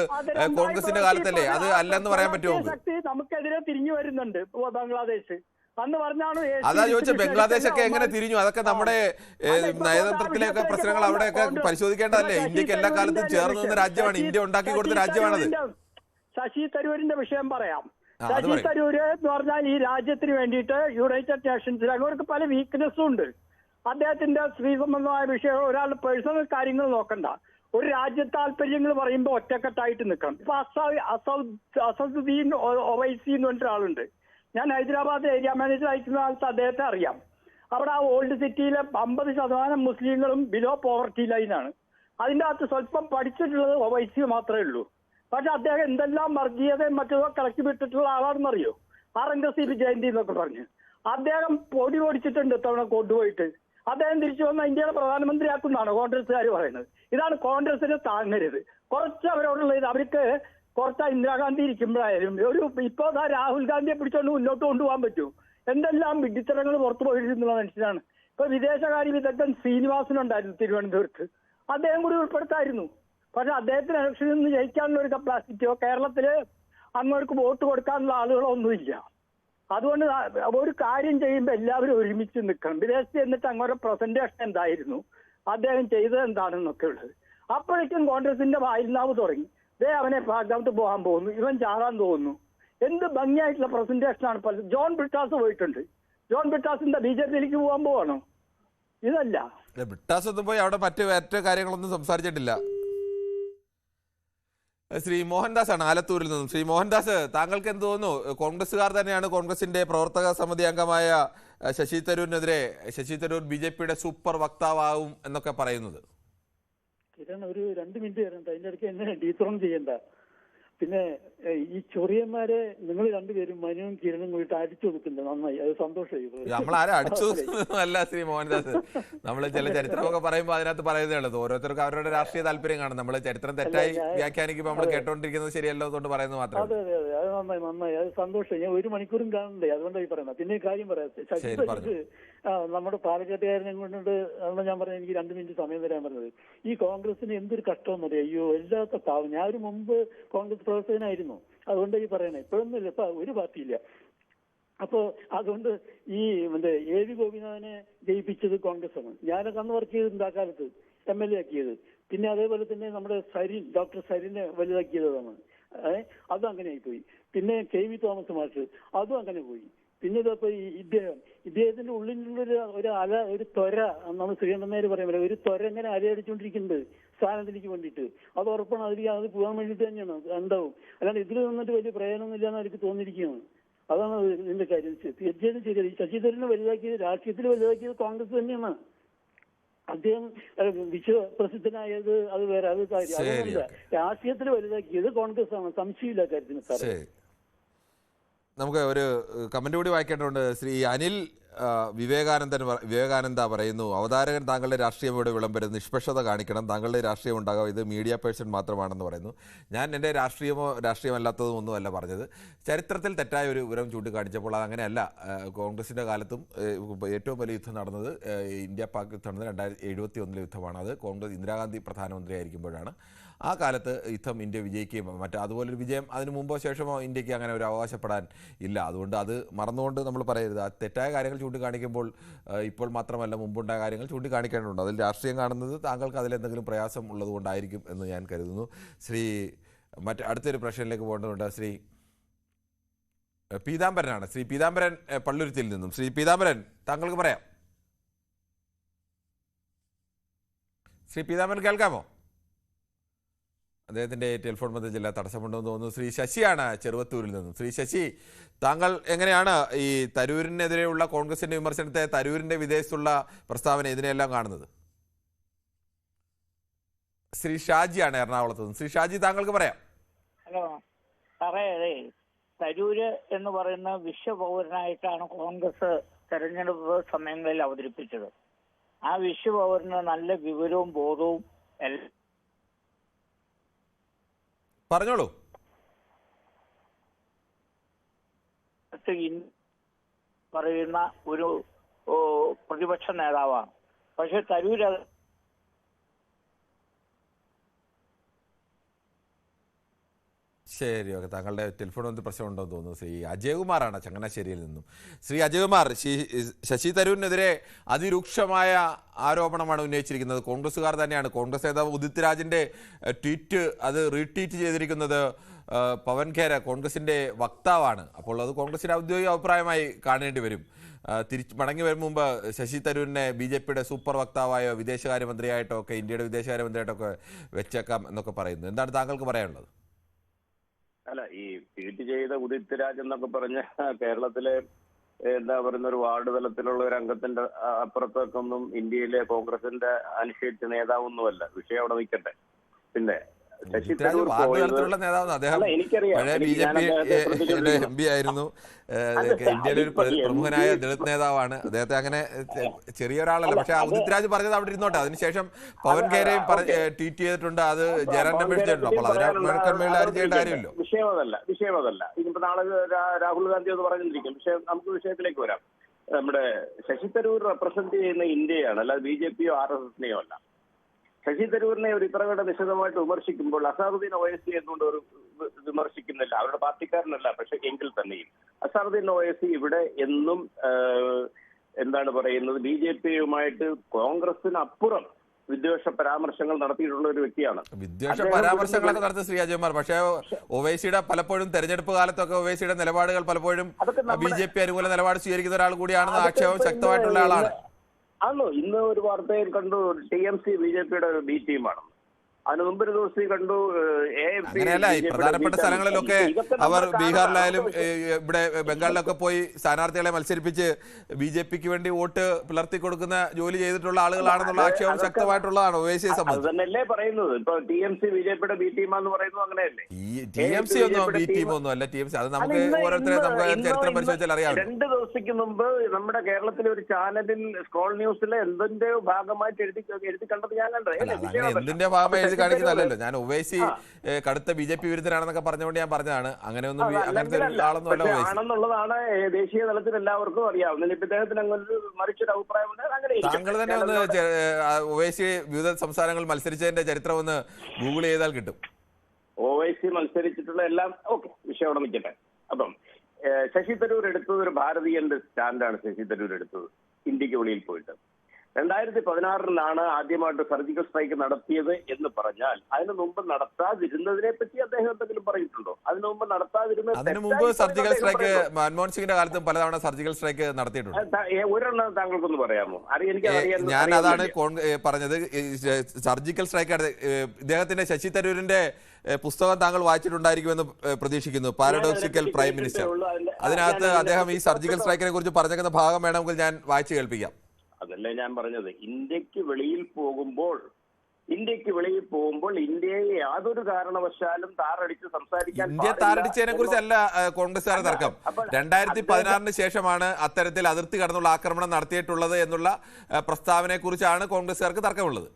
കോൺഗ്രസിന്റെ കാലത്തല്ലേ? അത് അല്ലെന്ന് പറയാൻ പറ്റുമോ? ശക്തി നമുക്കെതിരെ തിരിഞ്ഞു വരുന്നുണ്ട്. ബംഗ്ലാദേശ് അന്ന് പറഞ്ഞാണ്. അതാ ചോദിച്ചത്, ബംഗ്ലാദേശ് ഒക്കെ എങ്ങനെ തിരിഞ്ഞു? അതൊക്കെ നമ്മുടെ നയതന്ത്രത്തിലെയൊക്കെ പ്രശ്നങ്ങൾ അവിടെയൊക്കെ പരിശോധിക്കേണ്ടതല്ലേ? ഇന്ത്യക്ക് എല്ലാ കാലത്തും ചേർന്ന് നിന്ന രാജ്യമാണ്, ഇന്ത്യ ഉണ്ടാക്കി കൊടുത്ത രാജ്യമാണത്. ശശി തരൂരിന്റെ വിഷയം പറയാം. ശശി തരൂര് എന്ന് പറഞ്ഞാൽ ഈ രാജ്യത്തിന് വേണ്ടിയിട്ട് യുണൈറ്റഡ് നേഷൻസിൽ അവർക്ക് പല വീക്ക്നെസ്സും ഉണ്ട്. അദ്ദേഹത്തിന്റെ സ്ത്രീ സംബന്ധമായ വിഷയങ്ങൾ ഒരാളുടെ പേഴ്സണൽ കാര്യങ്ങൾ നോക്കണ്ട. ഒരു രാജ്യ താല്പര്യങ്ങൾ പറയുമ്പോൾ ഒറ്റക്കെട്ടായിട്ട് നിൽക്കണം. ഇപ്പൊ അസദുദ്ദീൻ ഒവൈസി എന്ന് പറഞ്ഞിട്ട് ഒരാളുണ്ട്. ഞാൻ ഹൈദരാബാദ് ഏരിയ മാനേജർ അയക്കുന്ന കാലത്ത് അദ്ദേഹത്തെ അറിയാം. അവിടെ ആ ഓൾഡ് സിറ്റിയിലെ 50% മുസ്ലിങ്ങളും ബിലോ പോവർട്ടി ലൈനാണ്. അതിൻ്റെ അകത്ത് സ്വല്പം പഠിച്ചിട്ടുള്ളത് ഒവൈസി മാത്രമേ ഉള്ളൂ. പക്ഷെ അദ്ദേഹം എന്തെല്ലാം വർഗീയതയും മറ്റേതോ കളക്കി വിട്ടിട്ടുള്ള ആളാണെന്നറിയോ? RNSP ജയന്തി എന്നൊക്കെ പറഞ്ഞ് അദ്ദേഹം പൊടി പൊടിച്ചിട്ടുണ്ട് ഇത്തവണ കൊണ്ടുപോയിട്ട്. അദ്ദേഹം തിരിച്ചു വന്ന ഇന്ത്യയുടെ പ്രധാനമന്ത്രിയാക്കുന്നാണ് കോൺഗ്രസ്സുകാർ പറയുന്നത്. ഇതാണ് കോൺഗ്രസിന് താങ്ങരുത്. കുറച്ച് അവരോടുള്ള ഇത് അവർക്ക് കുറച്ച് ഇന്ദിരാഗാന്ധി ഇരിക്കുമ്പോഴായാലും ഇപ്പോ രാഹുൽ ഗാന്ധിയെ പിടിച്ചോണ്ട് മുന്നോട്ട് കൊണ്ടുപോകാൻ പറ്റൂ? എന്തെല്ലാം വിഡിത്തരങ്ങൾ പുറത്തു പോയിരുന്നുള്ള മനുഷ്യനാണ്. ഇപ്പൊ വിദേശകാര്യ വിദഗ്ധൻ ശ്രീനിവാസനുണ്ടായിരുന്നു തിരുവനന്തപുരത്ത്. അദ്ദേഹം കൂടി ഉൾപ്പെടുത്തായിരുന്നു. പക്ഷെ അദ്ദേഹത്തിന് ഇലക്ഷനിൽ നിന്ന് ജയിക്കാനുള്ള ഒരു കപ്പാസിറ്റിയോ കേരളത്തില് അങ്ങോട്ട് വോട്ട് കൊടുക്കാനുള്ള ആളുകളോ ഒന്നുമില്ല. അതുകൊണ്ട് ഒരു കാര്യം ചെയ്യുമ്പോൾ എല്ലാവരും ഒരുമിച്ച് നിൽക്കണം. വിദേശത്ത് എന്നിട്ട് അങ്ങോട്ട് പ്രസന്റേഷൻ എന്തായിരുന്നു, അദ്ദേഹം ചെയ്തത് എന്താണെന്നൊക്കെ ഉള്ളത്. അപ്പോഴേക്കും കോൺഗ്രസിന്റെ വായിൽനാവ് തുടങ്ങി. അവനെ ഭാഗത്ത് പോകാൻ പോകുന്നു, ഇവൻ ചാടാൻ തോന്നുന്നു. എന്ത് ഭംഗിയായിട്ടുള്ള പ്രസന്റേഷനാണ്. ജോൺ ബ്രിട്ടാസ് പോയിട്ടുണ്ട്. ജോൺ ബ്രിട്ടാസിന്റെ BJPയിലേക്ക് പോകാൻ പോവാണോ? ഇതല്ല. ബ്രിട്ടാസ് ഒന്നും പോയി അവിടെ മറ്റു കാര്യങ്ങളൊന്നും സംസാരിച്ചിട്ടില്ല. ശ്രീ മോഹൻദാസ് ആണ് ആലത്തൂരിൽ നിന്നും. ശ്രീ മോഹൻദാസ്, താങ്കൾക്ക് എന്ത് തോന്നുന്നു? കോൺഗ്രസ്സുകാർ തന്നെയാണ് കോൺഗ്രസിന്റെ പ്രവർത്തക സമിതി അംഗമായ ശശി തരൂരിനെതിരെ ശശി തരൂർ BJPയുടെ സൂപ്പർ വക്താവാകും എന്നൊക്കെ പറയുന്നത്. കിരൺ, ഒരു 2 മിനിറ്റ് തരണ്ട. അതിന്റെ ഇടയ്ക്ക് എന്നെ ഡീത്രോൺ ചെയ്യണ്ട. പിന്നെ ഈ ചൊറിയന്മാരെ നിങ്ങൾ രണ്ടുപേരും മനുവും കിരണും കൂടിയിട്ട് അടിച്ചു കൊടുക്കുന്നുണ്ട്. നന്നായി, അത് സന്തോഷമായി. നമ്മളാരും അടിച്ചു അല്ല ശ്രീ മോഹൻദാസ്. നമ്മൾ ചില ചരിത്രമൊക്കെ പറയുമ്പോൾ അതിനകത്ത് പറയുന്നേ ഉള്ളത്. ഓരോരുത്തർക്ക് അവരുടെ രാഷ്ട്രീയ താല്പര്യം കാണും. നമ്മൾ ചരിത്രം തെറ്റായി വ്യാഖ്യാനിക്കുമ്പോൾ നമ്മൾ കേട്ടോണ്ടിരിക്കുന്നത് ശരിയല്ലോ കൊണ്ട് പറയുന്നത് മാത്രമേ. അതെ അതെ അതെ, അത് നന്നായി, അത് സന്തോഷം. ഞാൻ 1 മണിക്കൂറും കാണണ്ടേ, അതുകൊണ്ടായി പറയുന്നത്. പിന്നെ കാര്യം പറയാം, നമ്മുടെ പാലക്കാട്ടുകാരനെ കൊണ്ട് ഞാൻ പറഞ്ഞത് എനിക്ക് 2 മിനിറ്റ് സമയം തരാൻ പറഞ്ഞത്. ഈ കോൺഗ്രസിന് എന്തൊരു കഷ്ടമെന്നറിയാം. അയ്യോ, എല്ലാത്ത പാവം. ഞാൻ ഒരു മുമ്പ് കോൺഗ്രസ് പ്രവർത്തകനായിരുന്നു. അതുകൊണ്ട് ഈ പറയണേ, ഇപ്പോഴൊന്നുമില്ല, ഇപ്പൊ ഒരു പാർട്ടിയില്ല. അപ്പോ അതുകൊണ്ട് ഈ AV ഗോപിനാഥനെ ജയിപ്പിച്ചത് കോൺഗ്രസ് ആണ്. ഞാനൊക്കെ അന്ന് വർക്ക് ചെയ്തിട്ടുണ്ട് ആ കാലത്ത്, MLA ആക്കിയത്. പിന്നെ അതേപോലെ തന്നെ നമ്മുടെ ഡോക്ടർ സരിനെ വലുതാക്കിയതാണ്. അതും അങ്ങനെ ആയിപ്പോയി. പിന്നെ KV തോമസ് മാഷ് അതും അങ്ങനെ പോയി. പിന്നെ ഇതപ്പോ ഇദ്ദേഹത്തിന്റെ ഉള്ളിലുള്ള ഒരു ത്വര, നമ്മൾ ശ്രീകണ്ഠൻ നായർ പറയുമ്പോൾ ഒരു ത്വര ഇങ്ങനെ അലയടിച്ചുകൊണ്ടിരിക്കുന്നുണ്ട് സ്ഥാനത്തിലേക്ക് വേണ്ടിയിട്ട്. അത് ഉറപ്പാണ്, അത് പോകാൻ വേണ്ടിയിട്ട് തന്നെയാണ് ഉണ്ടാവും. അല്ലാണ്ട് ഇതിൽ നിന്നിട്ട് വലിയ പ്രയോജനമൊന്നും ഇല്ലാന്ന് അവർക്ക് തോന്നിയിരിക്കുകയാണ്. അതാണ് ഇതിന്റെ കാര്യം. തീർച്ചയായിട്ടും ശരിയാണ്. ഈ ശശി തരൂരിനെ വലുതാക്കിയത്, രാഷ്ട്രീയത്തിൽ വലുതാക്കിയത് കോൺഗ്രസ് തന്നെയാണ്. അദ്ദേഹം വിശ്വപ്രസിദ്ധനായത് അത് വേറെ, അത് അതല്ല. രാഷ്ട്രീയത്തിൽ വലുതാക്കിയത് കോൺഗ്രസ് ആണ്, സംശയമില്ല കാര്യത്തിന് സാറേ. നമുക്ക് ഒരു കമന്റ് കൂടി വായിക്കേണ്ടതുണ്ട്. ശ്രീ അനിൽ വിവേകാനന്ദ പറയുന്നു, അവതാരകൻ താങ്കളുടെ രാഷ്ട്രീയം ഇവിടെ വിളമ്പരുത്, നിഷ്പക്ഷത കാണിക്കണം, താങ്കളുടെ രാഷ്ട്രീയം ഉണ്ടാകാം, ഇത് മീഡിയ പേഴ്സൺ മാത്രമാണെന്ന് പറയുന്നു. ഞാൻ എൻ്റെ രാഷ്ട്രീയമല്ലാത്തതും ഒന്നുമല്ല പറഞ്ഞത്. ചരിത്രത്തിൽ തെറ്റായ ഒരു വിവരം ചൂണ്ടിക്കാണിച്ചപ്പോൾ അതങ്ങനെയല്ല. കോൺഗ്രസിൻ്റെ കാലത്തും ഏറ്റവും വലിയ യുദ്ധം നടന്നത് ഇന്ത്യ പാക് യുദ്ധം നടന്നത് 1971 യുദ്ധമാണ്. അത് കോൺഗ്രസ് ഇന്ദിരാഗാന്ധി പ്രധാനമന്ത്രി ആയിരിക്കുമ്പോഴാണ്. ആ കാലത്ത് യുദ്ധം ഇന്ത്യ വിജയിക്കുകയും അതുപോലൊരു വിജയം അതിനു മുമ്പോ ശേഷമോ ഇന്ത്യക്ക് അങ്ങനെ ഒരു അവകാശപ്പെടാൻ ഇല്ല. അതുകൊണ്ട് അത് മറന്നുകൊണ്ട് നമ്മൾ പറയരുത്. ആ തെറ്റായ കാര്യങ്ങൾ ചൂണ്ടിക്കാണിക്കുമ്പോൾ ഇപ്പോൾ മാത്രമല്ല മുമ്പുണ്ടായ കാര്യങ്ങൾ ചൂണ്ടിക്കാണിക്കേണ്ടതുണ്ട്. അതിൽ രാഷ്ട്രീയം കാണുന്നത് താങ്കൾക്ക് അതിലെന്തെങ്കിലും പ്രയാസം ഉള്ളതുകൊണ്ടായിരിക്കും എന്ന് ഞാൻ കരുതുന്നു. അടുത്തൊരു പ്രശ്നത്തിലേക്ക് പോകേണ്ടതുണ്ട്. ശ്രീ പീതാംബരനാണ്. ശ്രീ പീതാംബരൻ പള്ളുരുത്തിയിൽ നിന്നും. ശ്രീ പീതാംബരൻ, താങ്കൾക്ക് പറയാം. ശ്രീ പീതാംബരൻ കേൾക്കാമോ? അദ്ദേഹത്തിൻ്റെ ടെലിഫോൺ ബന്ധം ജില്ല തടസ്സമുണ്ടെന്ന് തോന്നുന്നു. ശ്രീ ശശിയാണ് ചെറുവത്തൂരിൽ നിന്നും. ശ്രീ ശശി, താങ്കൾ എങ്ങനെയാണ് ഈ തരൂരിനെതിരെയുള്ള കോൺഗ്രസിന്റെ വിമർശനത്തെ, തരൂരിന്റെ വിദേശത്തുള്ള പ്രസ്താവന, ഇതിനെല്ലാം കാണുന്നത്? ശ്രീ ഷാജിയാണ് എറണാകുളത്ത് നിന്ന്. ശ്രീ ഷാജി, താങ്കൾക്ക് പറയാം. ഹലോ സാറേ, തരൂര് എന്ന് പറയുന്ന വിശ്വപൗരനായിട്ടാണ് കോൺഗ്രസ് തെരഞ്ഞെടുപ്പ് സമയങ്ങളിൽ അവതരിപ്പിച്ചത്. ആ വിശ്വപൗരന് നല്ല വിവരവും ബോധവും പറഞ്ഞോളൂ. പറയുന്ന ഒരു പ്രതിപക്ഷ നേതാവാണ്. പക്ഷെ തരൂര് ശരി, ഓക്കെ. താങ്കളുടെ ടെലിഫോൺ ഒന്ന് പ്രശ്നമുണ്ടോ എന്ന് തോന്നുന്നു. ശ്രീ അജയകുമാറാണ് ചങ്ങനാശ്ശേരിയിൽ നിന്നും. ശ്രീ അജയകുമാർ, ശശി തരൂരിനെതിരെ അതിരൂക്ഷമായ ആരോപണമാണ് ഉന്നയിച്ചിരിക്കുന്നത്. കോൺഗ്രസ്സുകാർ തന്നെയാണ്. കോൺഗ്രസ് നേതാവ് ഉദിത് രാജിന്റെ ട്വീറ്റ് അത് റീട്വീറ്റ് ചെയ്തിരിക്കുന്നത് പവൻ ഖേര, കോൺഗ്രസിന്റെ വക്താവാണ്. അപ്പോൾ അത് കോൺഗ്രസിന്റെ ഔദ്യോഗിക അഭിപ്രായമായി കാണേണ്ടി വരും. മടങ്ങി വരും മുമ്പ് ശശി തരൂരിനെ BJPയുടെ സൂപ്പർ വക്താവായോ വിദേശകാര്യമന്ത്രിയായിട്ടോ ഒക്കെ, ഇന്ത്യയുടെ വിദേശകാര്യമന്ത്രിയായിട്ടോ ഒക്കെ വെച്ചേക്കാം എന്നൊക്കെ പറയുന്നു. എന്താണ് താങ്കൾക്ക് പറയാനുള്ളത്? അല്ല, ഈ ട്വീറ്റ് ചെയ്ത ഉദിത് രാജ് എന്നൊക്കെ പറഞ്ഞ കേരളത്തിലെ എന്താ പറയുന്ന ഒരു വാർഡ് തലത്തിലുള്ള ഒരു അംഗത്തിന്റെ അപ്പുറത്തേക്കൊന്നും ഇന്ത്യയിലെ കോൺഗ്രസിന്റെ അനുഷ്ഠിച്ച നേതാവൊന്നുമല്ല. വിഷയം അവിടെ നിൽക്കട്ടെ. പിന്നെ ശശി തരൂർ എനിക്കറിയാം, ഇന്ത്യയിലെ ഒരു പ്രമുഖനായ ദളിത് നേതാവാണ്. അദ്ദേഹത്തെ അങ്ങനെ ചെറിയ ഒരാളല്ല. പക്ഷെ ഉദിത് രാജ് പറഞ്ഞത് അവിടെ ഇരുന്നോട്ടെ. അതിനുശേഷം പവൻ ഖേരയും ട്വീറ്റ് ചെയ്തിട്ടുണ്ട്. അത് ജയറാൻ രമേശ് ചെയ്തിട്ടുണ്ട്. അപ്പോൾ അതിനെ ചെയ്യേണ്ട കാര്യമില്ലോ. വിഷയമതല്ല. ഇനിയിപ്പോ നാളെ രാഹുൽ ഗാന്ധി എന്ന് പറഞ്ഞിരിക്കും. പക്ഷെ നമുക്ക് വിഷയത്തിലേക്ക് വരാം. നമ്മുടെ ശശി തരൂർ റെപ്രസെന്റ് ചെയ്യുന്ന ഇന്ത്യയാണ്, അല്ലാതെ BJPയോ RSSനെയോ അല്ല. ശശി തരൂരിനെ ഒരു ഇത്രകടെ നിശിതമായിട്ട് വിമർശിക്കുമ്പോൾ അസാറുദ്ദീൻ ഒവൈസി എന്നുകൊണ്ട് ഒരു വിമർശിക്കുന്നില്ല. അവരുടെ പാർട്ടിക്കാരനല്ല. പക്ഷെ എങ്കിൽ തന്നെയും അസാറുദ്ദീൻ ഒവൈസി ഇവിടെ എന്നും എന്താണ് പറയുന്നത്, BJPയുമായിട്ട് കോൺഗ്രസിനപ്പുറം വിദ്വേഷ പരാമർശങ്ങൾ നടത്തിയിട്ടുള്ള ഒരു വ്യക്തിയാണ്. വിദ്വേഷ പരാമർശങ്ങളൊക്കെ നടത്തിയ ശ്രീ അജയകുമാർ. പക്ഷേ ഒവൈസിയുടെ പലപ്പോഴും തെരഞ്ഞെടുപ്പ് കാലത്തൊക്കെ ഒവൈസിയുടെ നിലപാടുകൾ പലപ്പോഴും BJP അനുകൂല നിലപാട് സ്വീകരിക്കുന്ന ഒരാൾ കൂടിയാണെന്ന് ആക്ഷേപം ശക്തമായിട്ടുള്ള ആളാണ്. ആണോ? ഇന്ന് ഒരു വാർത്തയിൽ കണ്ടു TMC BJPയുടെ ഒരു B ടീമാണ്. അതിന് മുമ്പൊരു ദിവസം കണ്ടു അങ്ങനെയല്ല. ഈ പ്രധാനപ്പെട്ട സ്ഥലങ്ങളിലൊക്കെ അവർ ബീഹാറിലായാലും ഇവിടെ ബംഗാളിലൊക്കെ പോയി സ്ഥാനാർത്ഥികളെ മത്സരിപ്പിച്ച് BJPക്ക് വേണ്ടി വോട്ട് പിളർത്തി കൊടുക്കുന്ന ജോലി ചെയ്തിട്ടുള്ള ആളുകളാണെന്നുള്ള ആക്ഷേപം ശക്തമായിട്ടുള്ളതാണ് ഒവൈസിയെ സംബന്ധിച്ച്. അതല്ലേ പറയുന്നത്. ഇപ്പൊ TMC BJPയുടെ B ടീമാന്ന് പറയുന്നത് അങ്ങനെയല്ലേ? ഈ TMC ഒന്നും B ടീമൊന്നും അല്ല. TMC അത് നമുക്ക് ഓരോരുത്തരെ നമുക്ക് ചരിത്രം പരിശോധിച്ചാൽ അറിയാം. 2 ദിവസത്തേക്ക് മുമ്പ് നമ്മുടെ കേരളത്തിലെ ഒരു ചാനലിൽ സ്ക്രോൾ ന്യൂസിലെ എന്തിന്റെയോ ഭാഗമായിട്ട് എഴുതി കണ്ടത് ഞാൻ കണ്ടത്. എന്തിന്റെ ഭാഗമായി കാണിക്കുന്നല്ലോ. ഞാൻ ഒവൈസി കടുത്ത BJP വിരുദ്ധരാണെന്നൊക്കെ പറഞ്ഞുകൊണ്ട് ഞാൻ പറഞ്ഞതാണ്. അങ്ങനെയൊന്നും അങ്ങനത്തെ ആളൊന്നും അല്ല ആണെന്നുള്ളതാണ് ദേശീയ തലത്തിൽ എല്ലാവർക്കും അറിയാവുന്നത്. ഇപ്പൊ ഇദ്ദേഹത്തിന് അങ്ങനെ മറിച്ചൊരു അഭിപ്രായമുണ്ട്. അങ്ങനെ താങ്കൾ തന്നെ ഒന്ന് ഒവൈസി വിവിധ സംസ്ഥാനങ്ങളിൽ മത്സരിച്ചതിന്റെ ചരിത്രം ഒന്ന് ഗൂഗിൾ ചെയ്താൽ കിട്ടും. ഒവൈസി മത്സരിച്ചിട്ടുള്ള എല്ലാം ഓക്കെ, വിഷയം അവിടെ നിൽക്കട്ടെ. അപ്പം ശശി തരൂർ എടുത്തത് ഒരു ഭാരതീയന്റെ സ്റ്റാൻഡാണ്. ശശി തരൂർ എടുത്തത് ഇന്ത്യക്ക് വെളിയിൽ പോയിട്ട് 2016 ആദ്യമായിട്ട് സർജിക്കൽ സ്ട്രൈക്ക് നടത്തിയത് എന്ന് പറഞ്ഞാൽ അതിനു മുമ്പ് നടത്താതിരുന്നതിനെ പറ്റി അദ്ദേഹം എന്തെങ്കിലും പറഞ്ഞിട്ടുണ്ടോ? അതിനു മുമ്പ് അതിനു മുമ്പ് സർജിക്കൽ സ്ട്രൈക്ക് മൻമോഹൻ സിംഗിന്റെ കാലത്തും പലതവണ സർജിക്കൽ സ്ട്രൈക്ക് നടത്തിയിട്ടുണ്ട്. ഒരെണ്ണം താങ്കൾക്കൊന്ന് പറയാമോ? എനിക്ക് ഞാൻ അതാണ് പറഞ്ഞത്. സർജിക്കൽ സ്ട്രൈക്ക് ഇദ്ദേഹത്തിന്റെ ശശി തരൂരിന്റെ പുസ്തകം താങ്കൾ വായിച്ചിട്ടുണ്ടായിരിക്കുമെന്ന് പ്രതീക്ഷിക്കുന്നു, പാരഡോക്സിക്കൽ പ്രൈം മിനിസ്റ്റർ. അതിനകത്ത് അദ്ദേഹം ഈ സർജിക്കൽ സ്ട്രൈക്കിനെ കുറിച്ച് പറഞ്ഞേക്കുന്ന ഭാഗം വേണമെങ്കിൽ ഞാൻ വായിച്ചു കേൾപ്പിക്കാം. അതല്ലേ ഞാൻ പറഞ്ഞത്. ഇന്ത്യക്ക് വെളിയിൽ പോകുമ്പോൾ ഇന്ത്യയെ യാതൊരു കാരണവശാലും താറടിച്ച് സംസാരിക്കാൻ ഇന്ത്യ താറടിച്ചതിനെ കുറിച്ചല്ല കോൺഗ്രസ്സുകാരെ തർക്കം. 2016 ശേഷമാണ് അത്തരത്തിൽ അതിർത്തി കടന്നുള്ള ആക്രമണം നടത്തിയിട്ടുള്ളത് എന്നുള്ള പ്രസ്താവനയെ കുറിച്ചാണ് കോൺഗ്രസ്സുകാർക്ക് തർക്കമുള്ളത്.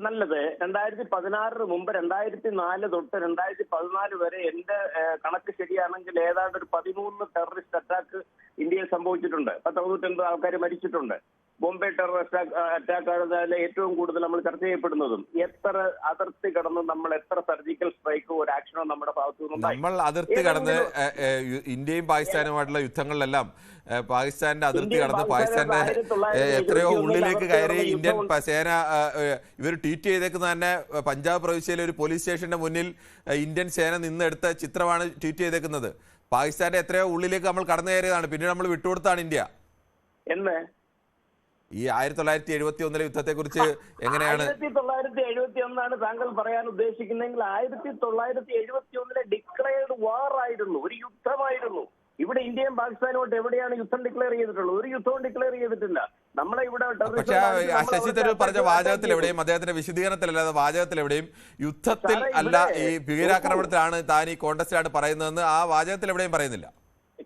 നല്ലത്. 2016 മുമ്പ് 2004 തൊട്ട് 2014 വരെ എന്റെ കണക്ക് ശരിയാണെങ്കിൽ ഏതാണ്ട് ഒരു 13 ടെററിസ്റ്റ് അറ്റാക്ക് ഇന്ത്യയിൽ സംഭവിച്ചിട്ടുണ്ട്. 190 ആൾക്കാർ മരിച്ചിട്ടുണ്ട്. ബോംബെ ടെറർ അറ്റാക്കാണ് ഏറ്റവും കൂടുതൽ നമ്മൾ ചർച്ച ചെയ്യപ്പെടുന്നതും. എത്ര അതിർത്തി കടന്ന് നമ്മൾ എത്ര സർജിക്കൽ സ്ട്രൈക്കോ ഒരു ആക്ഷനോ നമ്മുടെ ഭാഗത്തു നിന്നും നമ്മൾ അതിർത്തി കടന്ന് ഇന്ത്യയും പാകിസ്ഥാനുമായിട്ടുള്ള യുദ്ധങ്ങളിലെല്ലാം പാകിസ്ഥാന്റെ അതിർത്തി കടന്ന് പാകിസ്ഥാന്റെ എത്രയോ ഉള്ളിലേക്ക് കയറി ഇന്ത്യൻ സേന ഇവർ ട്വീറ്റ് ചെയ്തേക്കുന്നത് തന്നെ പഞ്ചാബ് പ്രവിശ്യയിലെ ഒരു പോലീസ് സ്റ്റേഷന്റെ മുന്നിൽ ഇന്ത്യൻ സേന നിന്നെടുത്ത ചിത്രമാണ് ട്വീറ്റ് ചെയ്തേക്കുന്നത്. പാകിസ്ഥാന്റെ എത്രയോ ഉള്ളിലേക്ക് നമ്മൾ കടന്നു കയറിയതാണ്, പിന്നീട് നമ്മൾ വിട്ടുകൊടുത്താണ് ഇന്ത്യ. എന്ന് ഈ 1971 യുദ്ധത്തെ കുറിച്ച് എങ്ങനെയാണ് 1971 താങ്കൾ പറയാൻ ഉദ്ദേശിക്കുന്നെങ്കിൽ 1971 ഡിക്ലെയർഡ് വാർ ആയിരുന്നു, ഒരു യുദ്ധമായിരുന്നു. ഇവിടെ ഇന്ത്യയും പാകിസ്ഥാനുമായിട്ട് എവിടെയാണ് യുദ്ധം ഡിക്ലെയർ ചെയ്തിട്ടുള്ളത്? ഒരു യുദ്ധവും ഡിക്ലെയർ ചെയ്തിട്ടില്ല. നമ്മളെ ഇവിടെ പക്ഷേ ശശി തരൂർ പറഞ്ഞ വാചകത്തിൽ എവിടെയും, അദ്ദേഹത്തിന്റെ വിശദീകരണത്തിലല്ലാതെ വാചകത്തിൽ എവിടെയും യുദ്ധത്തിൽ അല്ല ഈ ഭീകരാക്രമണത്തിലാണ് താൻ ഈ കോൺഗ്രസിലാണ് പറയുന്നതെന്ന് ആ വാചകത്തിൽ എവിടെയും പറയുന്നില്ല.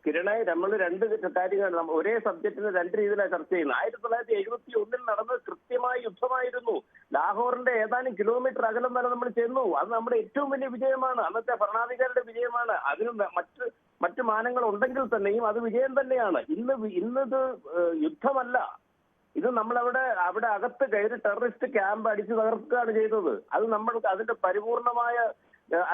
കിരണെ, നമ്മൾ രണ്ട് കാര്യങ്ങൾ ഒരേ സബ്ജക്റ്റിന് രണ്ട് രീതിയിലാണ് ചർച്ച ചെയ്യുന്നത്. 1971 നടന്നത് കൃത്യമായ യുദ്ധമായിരുന്നു. ലാഹോറിന്റെ ഏതാനും കിലോമീറ്റർ അകലം വരെ നമ്മൾ ചെന്നു. അത് നമ്മുടെ ഏറ്റവും വലിയ വിജയമാണ്, അന്നത്തെ ഭരണാധികാരിയുടെ വിജയമാണ്. അതിനും മറ്റു മാനങ്ങൾ ഉണ്ടെങ്കിൽ തന്നെയും അത് വിജയം തന്നെയാണ്. ഇന്നത് യുദ്ധമല്ല. ഇത് നമ്മളവിടെ അകത്ത് കയറി ടെററിസ്റ്റ് ക്യാമ്പ് അടിച്ചു തകർക്കുകയാണ് ചെയ്തത്. അത് നമ്മൾക്ക് അതിന്റെ പരിപൂർണമായ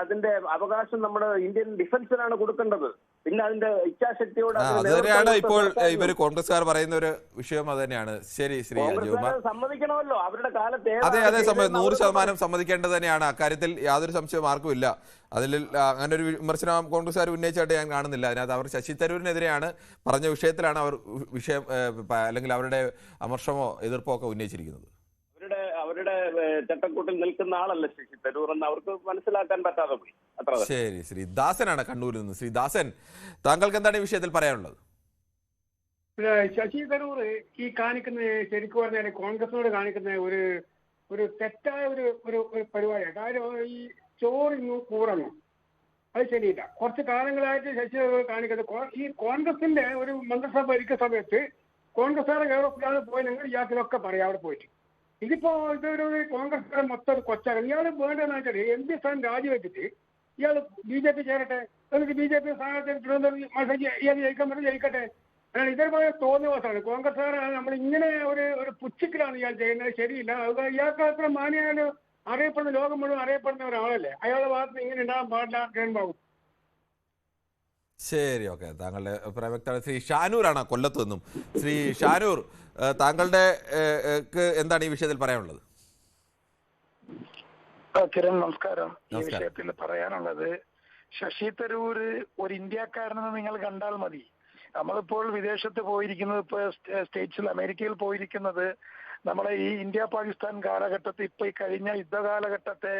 അതിന്റെ അവകാശം നമ്മുടെ ഇന്ത്യൻ ഡിഫൻസിനാണ് കൊടുക്കേണ്ടത്. പിന്നെ അതിന്റെ ഇച്ഛാശക്തിയോട് അതുതന്നെയാണ് ഇപ്പോൾ ഇവർ കോൺഗ്രസ്സുകാർ പറയുന്ന ഒരു വിഷയം. അത് തന്നെയാണ്. ശരി, ശ്രീ അജയ്കുമാർ, സമ്മതിക്കണമല്ലോ അവരുടെ കാലത്ത്. അതെ 100% സമ്മതിക്കേണ്ടത് തന്നെയാണ്. അക്കാര്യത്തിൽ യാതൊരു സംശയവും ആർക്കും ഇല്ല. അതിൽ അങ്ങനെ ഒരു വിമർശനം കോൺഗ്രസ്സുകാർ ഉന്നയിച്ചായിട്ട് ഞാൻ കാണുന്നില്ല. അതിനകത്ത് അവർ ശശി തരൂരിനെതിരെയാണ് പറഞ്ഞ വിഷയത്തിലാണ് അവർ അല്ലെങ്കിൽ അവരുടെ അമർഷമോ എതിർപ്പോ ഒക്കെ ഉന്നയിച്ചിരിക്കുന്നത്. അവരുടെ ചട്ടക്കൂട്ടിൽ നിൽക്കുന്ന ആളല്ല ശശി തരൂർ എന്ന് അവർക്ക് മനസ്സിലാക്കാൻ പറ്റാതെ പോയി. അത്ര. ശരി, ശ്രീ ദാസനാണ് കണ്ണൂരിൽ നിന്ന്. ശ്രീ ദാസൻ, താങ്കൾക്ക് എന്താണ് ഈ വിഷയത്തിൽ പറയാനുള്ളത്? ശശി തരൂർ ഈ കാണിക്കുന്ന, ശരിക്കും പറഞ്ഞാൽ കോൺഗ്രസിനോട് കാണിക്കുന്ന ഒരു തെറ്റായ ഒരു പരിപാടിയാണ്. കാര്യം ഈ ചോറിങ്ങു കൂറങ്ങും അത് ശരിയില്ല. കുറച്ച് കാലങ്ങളായിട്ട് ശശി തരൂർ കാണിക്കുന്നത് ഈ കോൺഗ്രസിന്റെ ഒരു മന്ത്രിസഭ ഭരിക്കുന്ന സമയത്ത് കോൺഗ്രസ്സുകാരെ കേരളത്തിലാണ് പോയി നിങ്ങൾ ഇയാൾക്കൊക്കെ പറയാം അവിടെ പോയിട്ട്. ഇതിപ്പോ ഇതൊരു കോൺഗ്രസ്സുകാരെ മൊത്തം കൊച്ചാണ്. ഇയാൾ വേണ്ടതെന്ന് വെച്ചാൽ MP സ്ഥാനം രാജിവെച്ചിട്ട് ഇയാൾ BJP ചേരട്ടെ, എന്നിട്ട് BJP സ്ഥാനത്ത് തിരുവനന്തപുരം ഇയാൾ ജയിക്കാൻ പറ്റും, ജയിക്കട്ടെ. അതാണ് ഇതേപോലെ തോന്നിയവാസമാണ്. കോൺഗ്രസ്സുകാരാണ് നമ്മൾ ഇങ്ങനെ ഒരു പുച്ഛിക്കലാണ് ഇയാൾ ചെയ്യുന്നത്. ശരിയില്ല. അത് ഇയാൾക്ക് അത്ര മാനിയാലും അറിയപ്പെടുന്ന, ലോകം മുഴുവൻ അറിയപ്പെടുന്ന ഒരാളല്ലേ. അയാളുടെ ഭാഗത്ത് ഇങ്ങനെ ഉണ്ടാകാൻ പാടില്ല. കേൾപ്പാകും. ശരി, ഓക്കെ. താങ്കളുടെ അഭിപ്രായം വ്യക്തമാണ്. ശ്രീ ഷാനൂറാണ് കൊല്ലത്ത് നിന്നും. ശ്രീ ഷാനൂർ, താങ്കളുടെ എന്താണ് ഈ വിഷയത്തിൽ പറയാനുള്ളത്? കിരൺ, നമസ്കാരം. ഈ വിഷയത്തിൽ പറയാനുള്ളത്, ശശി തരൂർ ഒരു ഇന്ത്യക്കാരനെന്ന് നിങ്ങൾ കണ്ടാൽ മതി. നമ്മളിപ്പോൾ വിദേശത്ത് പോയിരിക്കുന്നത്, ഇപ്പൊ സ്റ്റേറ്റ്സിൽ അമേരിക്കയിൽ പോയിരിക്കുന്നത് നമ്മളെ ഈ ഇന്ത്യ പാകിസ്ഥാൻ കാലഘട്ടത്തിൽ, ഇപ്പൊ ഈ കഴിഞ്ഞ യുദ്ധകാലഘട്ടത്തെ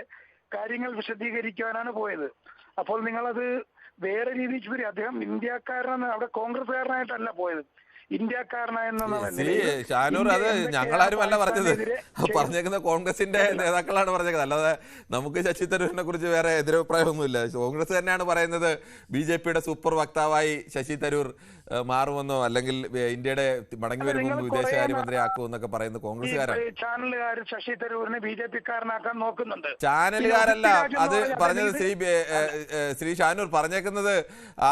കാര്യങ്ങൾ വിശദീകരിക്കാനാണ് പോയത്. അപ്പോൾ നിങ്ങളത് വേറെ രീതിക്ക് വരും. അദ്ദേഹം ഇന്ത്യക്കാരനാണ്, അവിടെ കോൺഗ്രസ്സുകാരനായിട്ടല്ല പോയത്, ഷാനൂർ. അത് ഞങ്ങളാരും അല്ല പറഞ്ഞത്, പറഞ്ഞേക്കുന്ന കോൺഗ്രസിന്റെ നേതാക്കളാണ് പറഞ്ഞേക്കുന്നത്. അല്ലാതെ നമുക്ക് ശശി തരൂരിനെ കുറിച്ച് വേറെ എതിരഭിപ്രായമൊന്നുമില്ല. കോൺഗ്രസ് തന്നെയാണ് പറയുന്നത് BJPയുടെ സൂപ്പർ വക്താവായി ശശി തരൂർ മാറുമെന്നോ അല്ലെങ്കിൽ ഇന്ത്യയുടെ മടങ്ങി വരുമ്പോൾ വിദേശകാര്യമന്ത്രി ആക്കുമെന്നൊക്കെ പറയുന്നത് കോൺഗ്രസ്സുകാരാണ്. ചാനലുകാർ ശശി തരൂരിനെ BJPക്കാരനാക്കാൻ നോക്കുന്നുണ്ട്. ചാനലുകാരല്ല അത് പറഞ്ഞത്. ശ്രീ ഷാനൂർ പറഞ്ഞേക്കുന്നത്,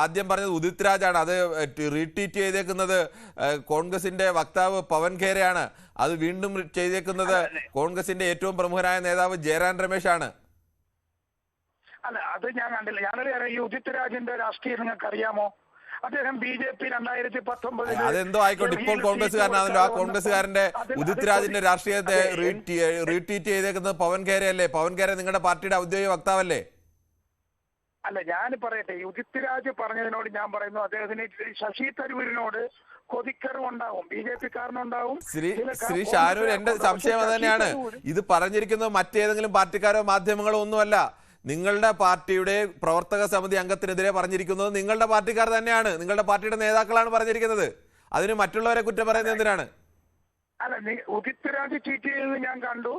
ആദ്യം പറഞ്ഞത് ഉദിത് രാജാണ്. അത് റീട്വീറ്റ് ചെയ്തേക്കുന്നത് കോൺഗ്രസിന്റെ വക്താവ് പവൻ ഖേരയാണ്. അത് വീണ്ടും ചെയ്തേക്കുന്നത് കോൺഗ്രസിന്റെ ഏറ്റവും പ്രമുഖനായ നേതാവ് ജയറാം രമേശാണ്. അല്ല, അത് ഞാൻ കണ്ടില്ല. ഞാനൊരു ഈ ഉദിത് രാജിന്റെ രാഷ്ട്രീയം നിങ്ങൾക്ക് അറിയാമോ? അദ്ദേഹം BJP 2019 അതെന്തോ ആയിക്കോട്ടെ, ഇപ്പോൾ കോൺഗ്രസ്സുകാരനാണല്ലോ. ആ കോൺഗ്രസ്സുകാരന്റെ ഉദിത് രാജിന്റെ രാഷ്ട്രീയത്തെ റീട്വീറ്റ് ചെയ്തേക്കുന്നത് പവൻ ഖേരയല്ലേ? പവൻ ഖേര നിങ്ങളുടെ പാർട്ടിയുടെ ഔദ്യോഗിക വക്താവല്ലേ? അല്ല, ഞാൻ പറയട്ടെ, ഉദിത് രാജ് പറഞ്ഞതിനോട് ഞാൻ പറയുന്നു, അദ്ദേഹത്തിന് ശശി തരൂരിനോട് കൊതിക്കറിവുണ്ടാവും, BJP കാരനുണ്ടാവും. ശ്രീ ഷാനൂർ, എന്റെ സംശയം അത് തന്നെയാണ്. ഇത് പറഞ്ഞിരിക്കുന്നത് മറ്റേതെങ്കിലും പാർട്ടിക്കാരോ മാധ്യമങ്ങളോ ഒന്നുമല്ല. നിങ്ങളുടെ പാർട്ടിയുടെ പ്രവർത്തക സമിതി അംഗത്തിനെതിരെ പറഞ്ഞിരിക്കുന്നത് നിങ്ങളുടെ പാർട്ടിക്കാർ തന്നെയാണ്, നിങ്ങളുടെ പാർട്ടിയുടെ നേതാക്കളാണ് പറഞ്ഞിരിക്കുന്നത്. അതിന് മറ്റുള്ളവരെ കുറ്റം പറയുന്നത് എന്തിനാണ്? അല്ല, ഉദിത് രാജ് ട്വീറ്റ് ചെയ്തത് ഞാൻ കണ്ടു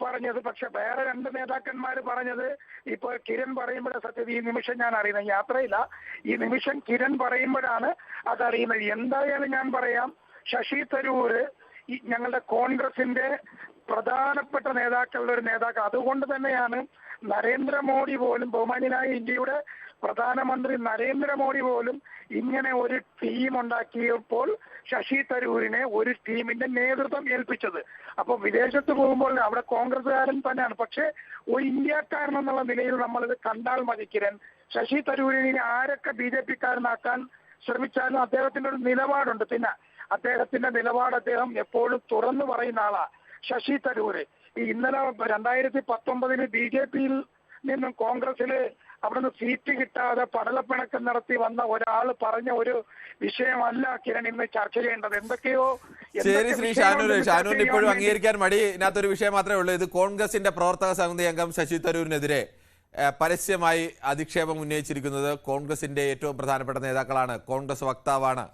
പറഞ്ഞത്. പക്ഷെ വേറെ 2 നേതാക്കന്മാർ പറഞ്ഞത് ഇപ്പൊ കിരൺ പറയുമ്പോഴാണ് സത്യത്തിൽ ഈ നിമിഷം ഞാൻ അറിയുന്നത്. യാത്രയില്ല, ഈ നിമിഷം കിരൺ പറയുമ്പോഴാണ് അതറിയുന്നത്. എന്തായാലും ഞാൻ പറയാം, ശശി തരൂര് ഈ ഞങ്ങളുടെ കോൺഗ്രസിന്റെ പ്രധാനപ്പെട്ട നേതാക്കളുടെ ഒരു നേതാക്കൾ. അതുകൊണ്ട് തന്നെയാണ് നരേന്ദ്രമോദി പോലും, ബഹുമാന്യനായ ഇന്ത്യയുടെ പ്രധാനമന്ത്രി നരേന്ദ്രമോദി പോലും ഇങ്ങനെ ഒരു ടീം ഉണ്ടാക്കിയപ്പോൾ ശശി തരൂരിനെ ഒരു ടീമിന്റെ നേതൃത്വം ഏൽപ്പിച്ചത്. അപ്പൊ വിദേശത്ത് പോകുമ്പോൾ അവിടെ കോൺഗ്രസ്സുകാരൻ തന്നെയാണ്. പക്ഷെ ഒരു ഇന്ത്യക്കാരൻ എന്നുള്ള നിലയിൽ നമ്മളിത് കണ്ടാൽ മതി. കിരൺ, ശശി തരൂരിനെ ആരൊക്കെ BJP-കാരനാക്കാൻ ശ്രമിച്ചാലും അദ്ദേഹത്തിന്റെ ഒരു നിലപാടുണ്ട്. പിന്നെ അദ്ദേഹത്തിന്റെ നിലപാട് അദ്ദേഹം എപ്പോഴും തുറന്നു പറയുന്ന ആളാ ശശി തരൂര്. ഈ ഇന്നലെ 2019 BJP-യിൽ നിന്നും കോൺഗ്രസില് അവിടുന്ന് സീറ്റ് കിട്ടാതെ പടലപ്പിണക്കം നടത്തി വന്ന ഒരാൾ പറഞ്ഞ ഒരു വിഷയമല്ല കിരൺ ഇന്ന് ചർച്ച ചെയ്യേണ്ടത്. എന്തൊക്കെയോ. ശരി ശ്രീ ഷാനൂരിന് ഇപ്പോഴും അംഗീകരിക്കാൻ മടി ഇതിനകത്തൊരു വിഷയം മാത്രമേ ഉള്ളൂ. ഇത് കോൺഗ്രസിന്റെ പ്രവർത്തക സമിതി അംഗം ശശി തരൂരിനെതിരെ പരസ്യമായി അധിക്ഷേപം ഉന്നയിച്ചിരിക്കുന്നത് കോൺഗ്രസിന്റെ ഏറ്റവും പ്രധാനപ്പെട്ട നേതാക്കളാണ്, കോൺഗ്രസ് വക്താവാണ്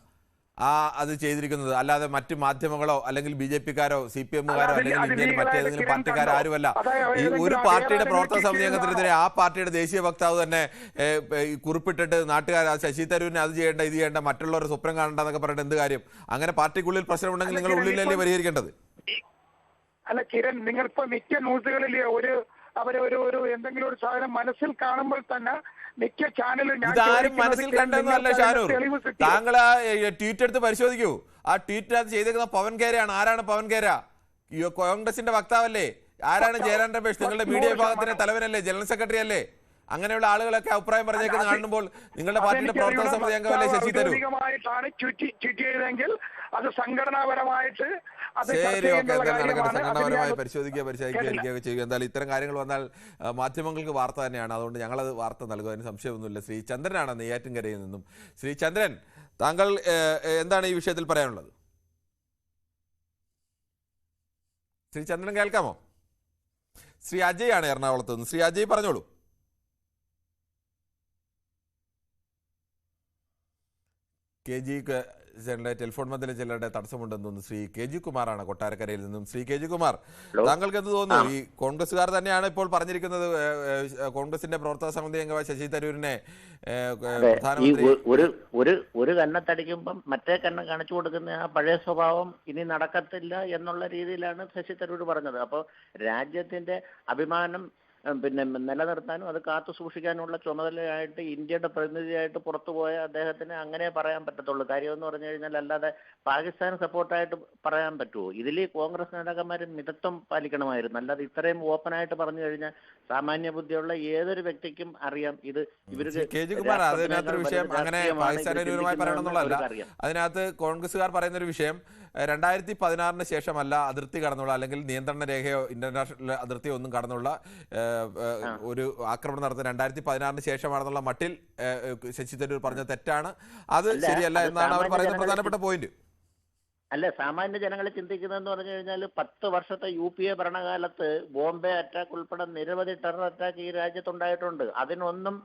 അത് ചെയ്തിരിക്കുന്നത്. അല്ലാതെ മറ്റു മാധ്യമങ്ങളോ അല്ലെങ്കിൽ BJP-കാരോ CPM-കാരോ അല്ലെങ്കിൽ ഇന്ത്യയിൽ മറ്റേതെങ്കിലും പാർട്ടിക്കാരോ ആരുമല്ല. ഈ ഒരു പാർട്ടിയുടെ പ്രവർത്തക സമിതി അംഗത്തിനെതിരെ ആ പാർട്ടിയുടെ ദേശീയ വക്താവ് തന്നെ കുറിപ്പിട്ടിട്ട് നാട്ടുകാർ ശശി തരൂരിനെ അത് ചെയ്യേണ്ട ഇത് ചെയ്യേണ്ട മറ്റുള്ളവർ സ്വപ്നം കാണണ്ടെന്നൊക്കെ പറഞ്ഞിട്ട് എന്ത് കാര്യം? അങ്ങനെ പാർട്ടിക്കുള്ളിൽ പ്രശ്നമുണ്ടെങ്കിൽ നിങ്ങൾ ഉള്ളിലല്ലേ പരിഹരിക്കേണ്ടത്? അല്ല കിരൺ, നിങ്ങളിപ്പോ മിക്ക ന്യൂസുകളിലെ ഒരു എന്തെങ്കിലും ഒരു സാധനം മനസ്സിൽ കാണുമ്പോൾ തന്നെ മിക്ക ചാനലും ഇതാരും മനസ്സിൽ കണ്ടെന്നല്ല ഷാനൂർ. താങ്കൾ ആ ട്വീറ്റ് എടുത്ത് പരിശോധിക്കൂ. ആ ട്വീറ്റിനകത്ത് ചെയ്തേക്കുന്ന പവൻ ഖേരയാണ്. ആരാണ് പവൻ ഖേര? കോൺഗ്രസിന്റെ വക്താവല്ലേ? ആരാണ് ജയരാൻ രമേശ്? നിങ്ങളുടെ മീഡിയ വിഭാഗത്തിന്റെ തലവനല്ലേ? ജനറൽ സെക്രട്ടറി അല്ലേ? അങ്ങനെയുള്ള ആളുകളൊക്കെ അഭിപ്രായം പറഞ്ഞേക്കുന്നത് കാണുമ്പോൾ നിങ്ങളുടെ പാർട്ടിയുടെ പ്രവർത്തക സമിതി അംഗമല്ലേ ശശി തരൂർ? അത് സംഘടനാപരമായിട്ട് ശരി, ഓക്കെ, എന്തായാലും നടക്കട്ടെ. സംഘടനാപരമായി പരിശോധിക്കുകയൊക്കെ ചെയ്യുക. എന്തായാലും ഇത്തരം കാര്യങ്ങൾ വന്നാൽ മാധ്യമങ്ങൾക്ക് വാർത്ത തന്നെയാണ്. അതുകൊണ്ട് ഞങ്ങളത് വാർത്ത നൽകും, അതിന് സംശയമൊന്നുമില്ല. ശ്രീ ചന്ദ്രനാണ് നെയ്യാറ്റിൻകരയിൽ നിന്നും. ശ്രീ ചന്ദ്രൻ, താങ്കൾ എന്താണ് ഈ വിഷയത്തിൽ പറയാനുള്ളത്? ശ്രീ ചന്ദ്രൻ കേൾക്കാമോ? ശ്രീ അജയ് ആണ് എറണാകുളത്ത് നിന്ന്. ശ്രീ അജയ് പറഞ്ഞോളൂ. KG ടെലിഫോൺ മധ്യത്തിൽ ചിലരുടെ തടസ്സമുണ്ടെന്ന് തോന്നുന്നു. ശ്രീ KG കുമാറാണ് കൊട്ടാരക്കരയിൽ നിന്നും. ശ്രീ KG കുമാർ, താങ്കൾക്ക് എന്ത് തോന്നുന്നു? ഈ കോൺഗ്രസ്സുകാർ തന്നെയാണ് ഇപ്പോൾ പറഞ്ഞിരിക്കുന്നത് കോൺഗ്രസിന്റെ പ്രവർത്തക സമിതി അംഗമായ ശശി തരൂരിനെ ഒരു കണ്ണത്തടിക്കുമ്പം മറ്റേ കണ്ണ് കാണിച്ചു കൊടുക്കുന്ന ആ പഴയ സ്വഭാവം ഇനി നടക്കത്തില്ല എന്നുള്ള രീതിയിലാണ് ശശി തരൂർ പറഞ്ഞത്. അപ്പോൾ രാജ്യത്തിന്റെ അഭിമാനം പിന്നെ നിലനിർത്താനും അത് കാത്തു സൂക്ഷിക്കാനുള്ള ചുമതലയായിട്ട് ഇന്ത്യയുടെ പ്രതിനിധിയായിട്ട് പുറത്തുപോയ അദ്ദേഹത്തിന് അങ്ങനെ പറയാൻ പറ്റത്തുള്ളൂ. കാര്യം എന്ന് പറഞ്ഞു കഴിഞ്ഞാൽ അല്ലാതെ പാകിസ്ഥാൻ സപ്പോർട്ടായിട്ട് പറയാൻ പറ്റുമോ? ഇതിൽ കോൺഗ്രസ് നേതാക്കന്മാർ മിതത്വം പാലിക്കണമായിരുന്നു. അല്ലാതെ ഇത്രയും ഓപ്പണായിട്ട് പറഞ്ഞു കഴിഞ്ഞാൽ സാമാന്യ ബുദ്ധിയുള്ള ഏതൊരു വ്യക്തിക്കും അറിയാം ഇത് ഇവർക്ക്. അതിനകത്തൊരു വിഷയം അങ്ങനെ പാകിസ്ഥാനുമായി പറയണമെന്നുള്ളതല്ല. അതിനകത്ത് കോൺഗ്രസ്സുകാർ പറയുന്നൊരു വിഷയം 2016 ശേഷമല്ല അതിർത്തി കടന്നുള്ള അല്ലെങ്കിൽ നിയന്ത്രണ രേഖയോ ഇന്റർനാഷണൽ അതിർത്തിയോ ഒന്നും കടന്നുള്ള ഒരു ആക്രമണം നടത്തുന്നത് 2016 ശേഷമാണെന്നുള്ള മട്ടിൽ ശശി തരൂർ പറഞ്ഞത് തെറ്റാണ്. അത് ശരിയല്ല എന്നാണ് അവർ പറയുന്ന പ്രധാനപ്പെട്ട പോയിന്റ്. അല്ല, സാമാന്യ ജനങ്ങൾ ചിന്തിക്കുന്നതെന്ന് പറഞ്ഞു കഴിഞ്ഞാൽ 10 വർഷത്തെ UPA ഭരണകാലത്ത് ബോംബെ അറ്റാക്ക് ഉൾപ്പെടെ നിരവധി ടെറർ അറ്റാക്ക് ഈ രാജ്യത്തുണ്ടായിട്ടുണ്ട്. അതിനൊന്നും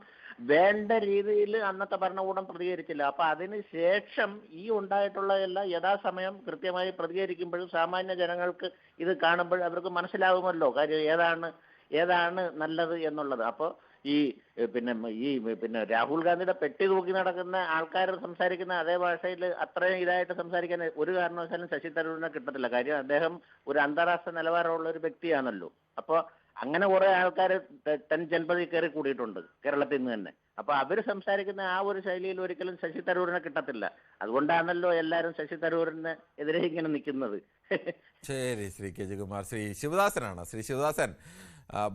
വേണ്ട രീതിയിൽ അന്നത്തെ ഭരണകൂടം പ്രതികരിച്ചില്ല. അപ്പൊ അതിന് ശേഷം ഈ ഉണ്ടായിട്ടുള്ള എല്ലാം യഥാസമയം കൃത്യമായി പ്രതികരിക്കുമ്പോഴും സാമാന്യ ജനങ്ങൾക്ക് ഇത് കാണുമ്പോൾ അവർക്ക് മനസ്സിലാകുമല്ലോ കാര്യം ഏതാണ് നല്ലത് എന്നുള്ളത്. അപ്പോൾ പിന്നെ രാഹുൽ ഗാന്ധിയുടെ പെട്ടി തൂക്കി നടക്കുന്ന ആൾക്കാർ സംസാരിക്കുന്ന അതേ ഭാഷയിൽ അത്രയും ഇതായിട്ട് സംസാരിക്കാൻ ഒരു കാരണവശാലും ശശി തരൂരിനെ കിട്ടത്തില്ല. കാര്യം അദ്ദേഹം ഒരു അന്താരാഷ്ട്ര നിലവാരമുള്ള ഒരു വ്യക്തിയാണല്ലോ. അപ്പോൾ അങ്ങനെ കുറെ ആൾക്കാർ ജനപതി കയറി കൂടിയിട്ടുണ്ട് കേരളത്തിൽ നിന്ന് തന്നെ. അപ്പൊ അവർ സംസാരിക്കുന്ന ആ ഒരു ശൈലിയിൽ ഒരിക്കലും ശശി തരൂരിനെ കിട്ടത്തില്ല. അതുകൊണ്ടാണല്ലോ എല്ലാവരും ശശി തരൂരിന് എതിരെ ഇങ്ങനെ നിൽക്കുന്നത്. ശരി, ശ്രീ KG കുമാർ. ശ്രീ ശിവദാസനാണ്. ശ്രീ ശിവദാസൻ,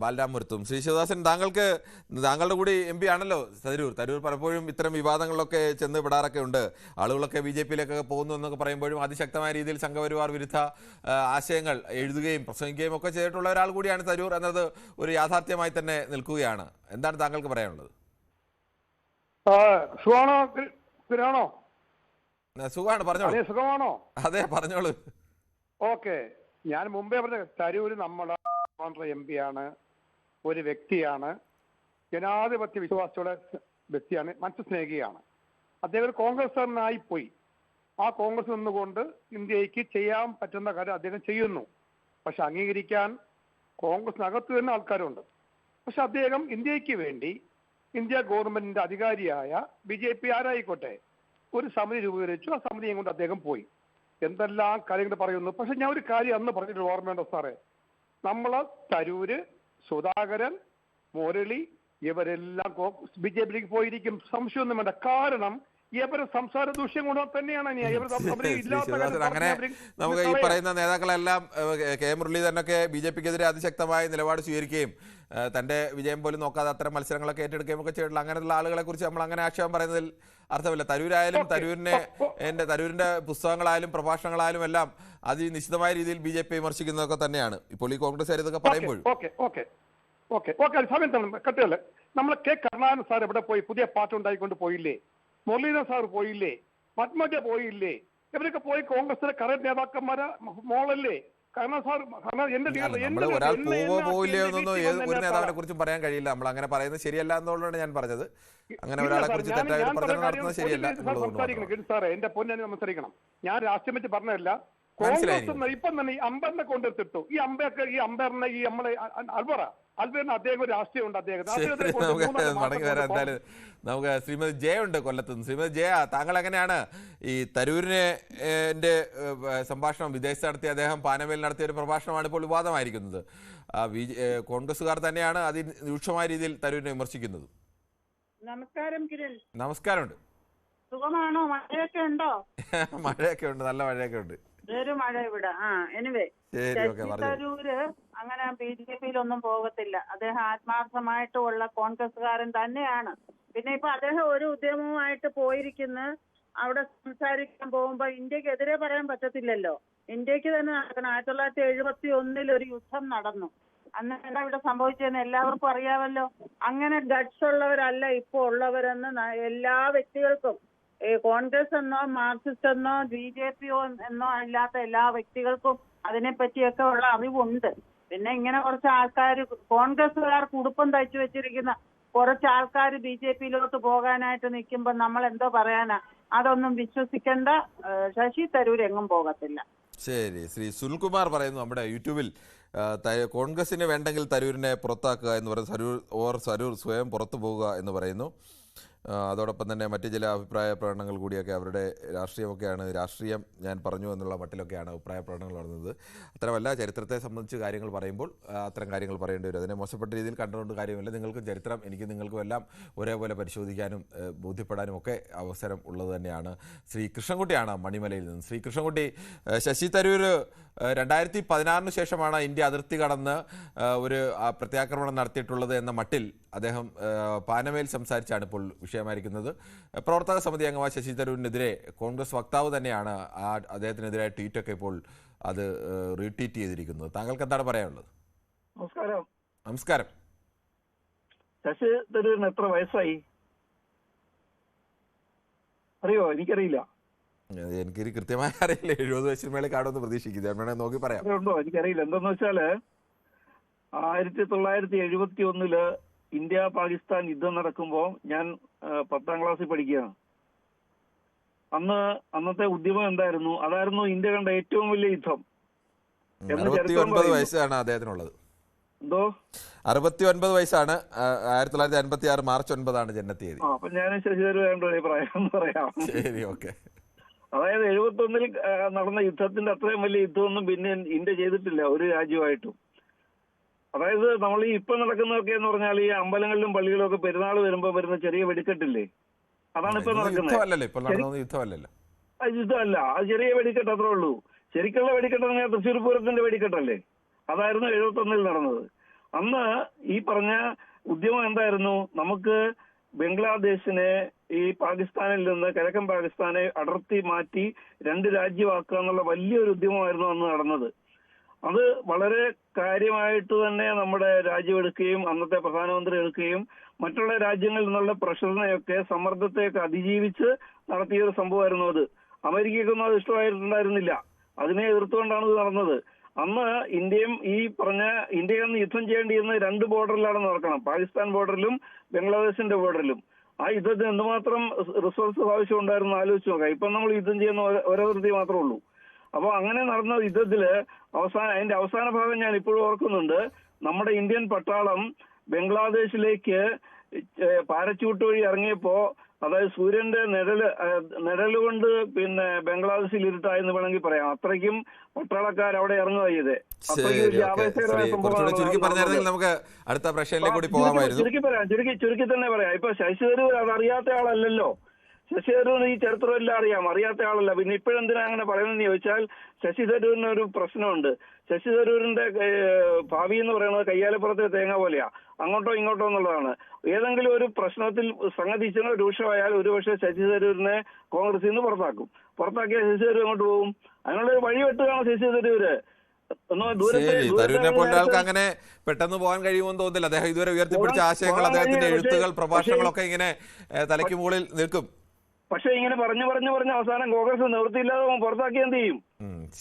ബാലരാമപുരത്തും. ശ്രീ ശിവദാസൻ, താങ്കളുടെ കൂടി MP ആണല്ലോ തരൂർ പലപ്പോഴും ഇത്തരം വിവാദങ്ങളിലൊക്കെ ചെന്ന് വിടാറൊക്കെ ഉണ്ട്. ആളുകളൊക്കെ BJP-യിലേക്കൊക്കെ പോകുന്നു എന്നൊക്കെ പറയുമ്പോഴും അതിശക്തമായ രീതിയിൽ സംഘപരിവാർ വിരുദ്ധ ആശയങ്ങൾ എഴുതുകയും പ്രസംഗിക്കുകയും ഒക്കെ ചെയ്തിട്ടുള്ള ഒരാൾ കൂടിയാണ് തരൂർ എന്നത് ഒരു യാഥാർത്ഥ്യമായി തന്നെ നിൽക്കുകയാണ്. എന്താണ് താങ്കൾക്ക് പറയാനുള്ളത്? സുഖമാണ്, പറഞ്ഞോളൂ. സുഖമാണോ? അതെ, പറഞ്ഞോളൂ. ഓക്കെ, ഞാൻ മുമ്പേ പറഞ്ഞ തരൂര് നമ്മുടെ MP ആണ്, ഒരു വ്യക്തിയാണ്, ജനാധിപത്യ വിശ്വാസത്തോടെ വ്യക്തിയാണ്, മനുഷ്യസ്നേഹിയാണ്. അദ്ദേഹം ഒരു കോൺഗ്രസ്സുകാരനായി പോയി. ആ കോൺഗ്രസ് നിന്നുകൊണ്ട് ഇന്ത്യക്ക് ചെയ്യാൻ പറ്റുന്ന കാര്യം അദ്ദേഹം ചെയ്യുന്നു. പക്ഷെ അംഗീകരിക്കാൻ കോൺഗ്രസിനകത്ത് തന്നെ ആൾക്കാരുണ്ട്. പക്ഷെ അദ്ദേഹം ഇന്ത്യക്ക് വേണ്ടി ഇന്ത്യ ഗവൺമെന്റിന്റെ അധികാരിയായ BJP ആരായിക്കോട്ടെ ഒരു സമിതി രൂപീകരിച്ചു. ആ സമിതിയും കൊണ്ട് അദ്ദേഹം പോയി. എന്തെല്ലാം കാര്യങ്ങൾ പറയുന്നു. പക്ഷെ ഞാൻ ഒരു കാര്യം അന്ന് പറഞ്ഞിട്ട് ഓർമ്മയുണ്ടോ സാറേ? നമ്മളെ തരൂര്, സുധാകരൻ, മുരളി ഇവരെല്ലാം BJP-യിലേക്ക് പോയിരിക്കും, സംശയമൊന്നും വേണ്ട. കാരണം ഇവരെ സംസാര ദൂഷ്യം കൊണ്ട് തന്നെയാണ്. അങ്ങനെ നമുക്ക് ഈ പറയുന്ന നേതാക്കളെല്ലാം കെ മുരളീധരനൊക്കെ BJP-ക്കെതിരെ അതിശക്തമായ നിലപാട് സ്വീകരിക്കുകയും തന്റെ വിജയം പോലും നോക്കാതെ അത്തരം മത്സരങ്ങളൊക്കെ ഏറ്റെടുക്കുകയും ഒക്കെ ചെയ്തിട്ടുള്ള അങ്ങനെയുള്ള ആളുകളെ കുറിച്ച് നമ്മൾ അങ്ങനെ ആക്ഷേപം പറയുന്നതിൽ അർത്ഥമില്ല. തരൂരായാലും തരൂരിന്റെ പുസ്തകങ്ങളായാലും പ്രഭാഷണങ്ങളായാലും എല്ലാം അതിനിശ്ചിതമായ രീതിയിൽ BJP വിമർശിക്കുന്നതൊക്കെ തന്നെയാണ്. ഇപ്പോൾ ഈ കോൺഗ്രസ് ഇതൊക്കെ പറയുമ്പോൾ കട്ടുകള് നമ്മൾ K കരുണാകരൻ സാർ എവിടെ പോയി? പുതിയ പാർട്ടി ഉണ്ടായിക്കൊണ്ട് പോയില്ലേ? മുരളീധരൻ സാർ പോയില്ലേ? പത്മജ പോയില്ലേ? ഇവരൊക്കെ പോയി കോൺഗ്രസിലെ കറന്റ് നേതാക്കന്മാരെ മോളല്ലേ? കാരണം സാർ ഒരാൾ പോവില്ലയോ എന്നൊന്നും ഒരു നേതാവിനെ കുറിച്ചും പറയാൻ കഴിയില്ല. നമ്മൾ അങ്ങനെ പറയുന്നത് ശരിയല്ല എന്നുള്ളതാണ് ഞാൻ പറഞ്ഞത്. അങ്ങനെ ഒരാളെ കുറിച്ച് തെറ്റായ പ്രചരണം നടത്തുന്നത് ശരിയല്ല. സാറേ എന്റെ പൊന്നെ സംസാരിക്കണം. ഞാൻ രാഷ്ട്രീയം വെച്ച് പറഞ്ഞതല്ല. കോൺഗ്രസ് ഇപ്പം തന്നെ ഈ അമ്പറിനെ കൊണ്ടെത്തിട്ടു. ഈ അമ്പറിനെ ഈ നമ്മളെ അൽബറിന് അദ്ദേഹം ഒരു രാഷ്ട്രീയമുണ്ട്. മടങ്ങി വരാം. എന്തായാലും നമുക്ക് ശ്രീമതി ജയ ഉണ്ട് കൊല്ലത്തുനിന്ന്. ശ്രീമതി ജയ, താങ്കൾ എങ്ങനെയാണ് ഈ തരൂരിനെ സംഭാഷണം വിദേശത്ത് നടത്തിയ അദ്ദേഹം പാനമേൽ നടത്തിയ ഒരു പ്രഭാഷണമാണ് ഇപ്പോൾ വിവാദമായിരിക്കുന്നത്. കോൺഗ്രസുകാർ തന്നെയാണ് അതിരൂക്ഷമായ രീതിയിൽ തരൂരിനെ വിമർശിക്കുന്നത്. നമസ്കാരം കിരൺ. നമസ്കാരമുണ്ട്. സുഖമാണോ? മഴയൊക്കെ ഉണ്ടോ? മഴയൊക്കെ ഉണ്ട്, നല്ല മഴയൊക്കെ ഉണ്ട്. ഒരു മഴ ഇവിടെ. എനിവേ, ശശി തരൂര് അങ്ങനെ BJP-യിലൊന്നും പോകത്തില്ല. അദ്ദേഹം ആത്മാർത്ഥമായിട്ടുള്ള കോൺഗ്രസ്സുകാരൻ തന്നെയാണ്. പിന്നെ ഇപ്പൊ അദ്ദേഹം ഒരു ഉദ്യമവുമായിട്ട് പോയിരിക്കുന്നു. അവിടെ സംസാരിക്കാൻ പോകുമ്പോ ഇന്ത്യക്കെതിരെ പറയാൻ പറ്റത്തില്ലല്ലോ. ഇന്ത്യക്ക് തന്നെ നടക്കണം. 1971 ഒരു യുദ്ധം നടന്നു. അന്ന് എന്താ ഇവിടെ സംഭവിച്ചതെന്ന് എല്ലാവർക്കും അറിയാമല്ലോ. അങ്ങനെ ഗട്സ് ഉള്ളവരല്ല ഇപ്പൊ ഉള്ളവരെന്ന് എല്ലാ വ്യക്തികൾക്കും, കോൺഗ്രസ് എന്നോ മാർക്സിസ്റ്റ് എന്നോ BJP എന്നോ അല്ലാത്ത എല്ലാ വ്യക്തികൾക്കും അതിനെപ്പറ്റിയൊക്കെ ഉള്ള അറിവുണ്ട്. പിന്നെ ഇങ്ങനെ കുറച്ച് ആൾക്കാർ, കോൺഗ്രസ്സുകാർക്ക് ഉടുപ്പം തയ്ച്ചു വെച്ചിരിക്കുന്ന കുറച്ച് ആൾക്കാർ BJP-യിലോട്ട് പോകാനായിട്ട് നിൽക്കുമ്പോ നമ്മൾ എന്തോ പറയാനാ? അതൊന്നും വിശ്വസിക്കേണ്ട. ശശി തരൂർ എങ്ങും പോകത്തില്ല. ശരി. ശ്രീ സുനിൽകുമാർ പറയുന്നു നമ്മുടെ യൂട്യൂബിൽ, കോൺഗ്രസിന് വേണ്ടെങ്കിൽ തരൂരിനെ പുറത്താക്കുക എന്ന് പറയുന്നു, തരൂർ സ്വയം പുറത്തു പോവുക എന്ന് പറയുന്നു. അതോടൊപ്പം തന്നെ മറ്റ് ചില അഭിപ്രായ പ്രകടനങ്ങൾ കൂടിയൊക്കെ അവരുടെ രാഷ്ട്രീയമൊക്കെയാണ്, രാഷ്ട്രീയം ഞാൻ പറഞ്ഞു എന്നുള്ള മട്ടിലൊക്കെയാണ് അഭിപ്രായ പ്രകടനങ്ങൾ നടന്നത്. അത്തരമല്ല, ചരിത്രത്തെ സംബന്ധിച്ച് കാര്യങ്ങൾ പറയുമ്പോൾ അത്തരം കാര്യങ്ങൾ പറയേണ്ടി വരും. അതിനെ മോശപ്പെട്ട രീതിയിൽ കണ്ടുകൊണ്ട് കാര്യമില്ല. നിങ്ങൾക്കും ചരിത്രം, നിങ്ങൾക്കും എല്ലാം ഒരേപോലെ പരിശോധിക്കാനും ബോധ്യപ്പെടാനും ഒക്കെ അവസരം ഉള്ളത് തന്നെയാണ്. ശ്രീ കൃഷ്ണൻകുട്ടിയാണ് മണിമലയിൽ നിന്ന്. ശ്രീ കൃഷ്ണൻകുട്ടി, ശശി തരൂർ 2016 ശേഷമാണ് ഇന്ത്യ അതിർത്തി കടന്ന് ഒരു പ്രത്യാക്രമണം നടത്തിയിട്ടുള്ളത് എന്ന മട്ടിൽ അദ്ദേഹം പാനമേൽ സംസാരിച്ചാണ് ഇപ്പോൾ വിഷയമായിരിക്കുന്നത്. പ്രവർത്തക സമിതി അംഗമായ ശശി തരൂരിനെതിരെ കോൺഗ്രസ് വക്താവ് തന്നെയാണ് അദ്ദേഹത്തിനെതിരായ ട്വീറ്റൊക്കെ ഇപ്പോൾ അത് റീട്വീറ്റ് ചെയ്തിരിക്കുന്നത്. താങ്കൾക്ക് എന്താണ് പറയാനുള്ളത്? നമസ്കാരം. നമസ്കാരം. ശശി തരൂരിന് എത്ര വയസ്സായി അറിയോ? എനിക്കറിയില്ല. എനിക്ക് കൃത്യമായി അറിയില്ല. 70 വയസ്സിന് മേലെ കാണുമെന്ന് പ്രതീക്ഷിക്കുന്നു. നോക്കി പറയാം. ഉണ്ടോ എനിക്കറിയില്ല. എന്താന്ന് വെച്ചാല് 1971 ഇന്ത്യ പാകിസ്ഥാൻ യുദ്ധം നടക്കുമ്പോൾ ഞാൻ 10ാം ക്ലാസ്സിൽ പഠിക്കുകയാണ്. അന്നത്തെ ഉദ്യമം എന്തായിരുന്നു? അതായിരുന്നു ഇന്ത്യ കണ്ട ഏറ്റവും വലിയ യുദ്ധം. 69 വയസ്സാണ് അദ്ദേഹത്തിനുള്ളത്. എന്തോ 69 വയസ്സാണ്. 1956 മാർച്ച് 9 ജനനത്തീയതി. അപ്പൊ ഞാൻ ശശി തരൂർ പറയാം. ശരി, ഓക്കെ. അതായത് 71 നടന്ന യുദ്ധത്തിന്റെ അത്രയും വലിയ യുദ്ധമൊന്നും പിന്നെ ഇന്ത്യ ചെയ്തിട്ടില്ല ഒരു രാജ്യമായിട്ടും. അതായത് നമ്മൾ ഈ ഇപ്പൊ നടക്കുന്നതൊക്കെ എന്ന് പറഞ്ഞാൽ ഈ അമ്പലങ്ങളിലും പള്ളികളിലും ഒക്കെ പെരുന്നാൾ വരുമ്പോ വരുന്ന ചെറിയ വെടിക്കെട്ടില്ലേ, അതാണ് ഇപ്പൊ നടക്കുന്നത്. യുദ്ധമല്ല, അത് ചെറിയ വെടിക്കെട്ട് അത്രേ ഉള്ളൂ. ശരിക്കുള്ള വെടിക്കെട്ട് തൃശ്ശൂർ പൂരത്തിന്റെ വെടിക്കെട്ടല്ലേ, അതായിരുന്നു 71 നടന്നത്. അന്ന് ഈ പറഞ്ഞ ഉദ്യമം എന്തായിരുന്നു? നമുക്ക് ബംഗ്ലാദേശിനെ ഈ പാകിസ്ഥാനിൽ നിന്ന് കിഴക്കൻ പാകിസ്ഥാനെ അടർത്തി മാറ്റി 2 രാജ്യമാക്കുക എന്നുള്ള വലിയൊരു ഉദ്യമമായിരുന്നു അന്ന് നടന്നത്. അത് വളരെ കാര്യമായിട്ട് തന്നെ നമ്മുടെ രാജ്യം എടുക്കുകയും അന്നത്തെ പ്രധാനമന്ത്രി എടുക്കുകയും മറ്റുള്ള രാജ്യങ്ങളിൽ നിന്നുള്ള പ്രഷറിനെയൊക്കെ സമ്മർദ്ദത്തെയൊക്കെ അതിജീവിച്ച് നടത്തിയൊരു സംഭവമായിരുന്നു അത്. അമേരിക്കയ്ക്കൊന്നും അത് ഇഷ്ടമായിട്ടുണ്ടായിരുന്നില്ല. അതിനെ എതിർത്തുകൊണ്ടാണ് ഇത് നടന്നത്. അന്ന് ഇന്ത്യയും ഈ പറഞ്ഞ ഇന്ത്യയിൽ നിന്ന് യുദ്ധം ചെയ്യേണ്ടിയിരുന്ന 2 ബോർഡറിലാണ് നടക്കണം, പാകിസ്ഥാൻ ബോർഡറിലും ബംഗ്ലാദേശിന്റെ ബോർഡറിലും. ആ യുദ്ധത്തിന് എന്തുമാത്രം റിസോഴ്സസ് ആവശ്യം ഉണ്ടായിരുന്നു ആലോചിച്ച് നോക്കാം. ഇപ്പം നമ്മൾ യുദ്ധം ചെയ്യുന്ന ഓരോരുത്തി മാത്രമേ ഉള്ളൂ. അപ്പൊ അങ്ങനെ നടന്ന യുദ്ധത്തില് അതിന്റെ അവസാന ഭാഗം ഞാൻ ഇപ്പോഴും ഓർക്കുന്നുണ്ട്. നമ്മുടെ ഇന്ത്യൻ പട്ടാളം ബംഗ്ലാദേശിലേക്ക് പാരച്യൂട്ട് വഴി ഇറങ്ങിയപ്പോ, അതായത് സൂര്യന്റെ നിഴല് കൊണ്ട് പിന്നെ ബംഗ്ലാദേശിൽ ഇരുട്ടായെന്ന് വേണമെങ്കിൽ പറയാം. അത്രയ്ക്കും പട്ടാളക്കാർ അവിടെ ഇറങ്ങുക ചെയ്തേ. അത്രയ്ക്ക് വലിയ ആവേശകരമായ സംഭവമാണ്. ചുരുക്കി തന്നെ പറയാം. ഇപ്പൊ ശശി തരൂർ അതറിയാത്ത ആളല്ലല്ലോ. ശശി തരൂരിന് ഈ ചരിത്രമെല്ലാം അറിയാം, അറിയാത്ത ആളല്ല. പിന്നെ ഇപ്പോഴെന്തിനാ അങ്ങനെ പറയുന്നതെന്ന് ചോദിച്ചാൽ, ശശി തരൂരിന് ഒരു പ്രശ്നമുണ്ട്. ശശി തരൂരിന്റെ ഭാവി എന്ന് പറയുന്നത് കയ്യാലപ്പുറത്തെ തേങ്ങ പോലെയാ, അങ്ങോട്ടോ ഇങ്ങോട്ടോ എന്നുള്ളതാണ്. ഏതെങ്കിലും ഒരു പ്രശ്നത്തിൽ സംഗതി രൂക്ഷമായാൽ ഒരുപക്ഷെ ശശി തരൂരിനെ കോൺഗ്രസിൽ നിന്ന് പുറത്താക്കിയ ശശി തരൂർ അങ്ങോട്ട് പോകും. അതിനുള്ള വഴി വെട്ടുകയാണ് ശശി തരൂര്. തരൂരിനെ പോലെ ആൾക്ക് അങ്ങനെ പെട്ടെന്ന് പോകാൻ കഴിയുമെന്ന് തോന്നുന്നില്ല. അദ്ദേഹം ഇതുവരെ ഉയർത്തിപ്പിടിച്ച ആശയങ്ങൾ, അദ്ദേഹത്തിന്റെ എഴുത്തുകൾ, പ്രഭാഷണങ്ങളൊക്കെ ഇങ്ങനെ തലയ്ക്ക് മുകളിൽ നിൽക്കും. പക്ഷെ ഇങ്ങനെ പറഞ്ഞു അവസാനം കോൺഗ്രസ് നിവൃത്തിയില്ലാതെ പുറത്താക്കി എന്ത് ചെയ്യും?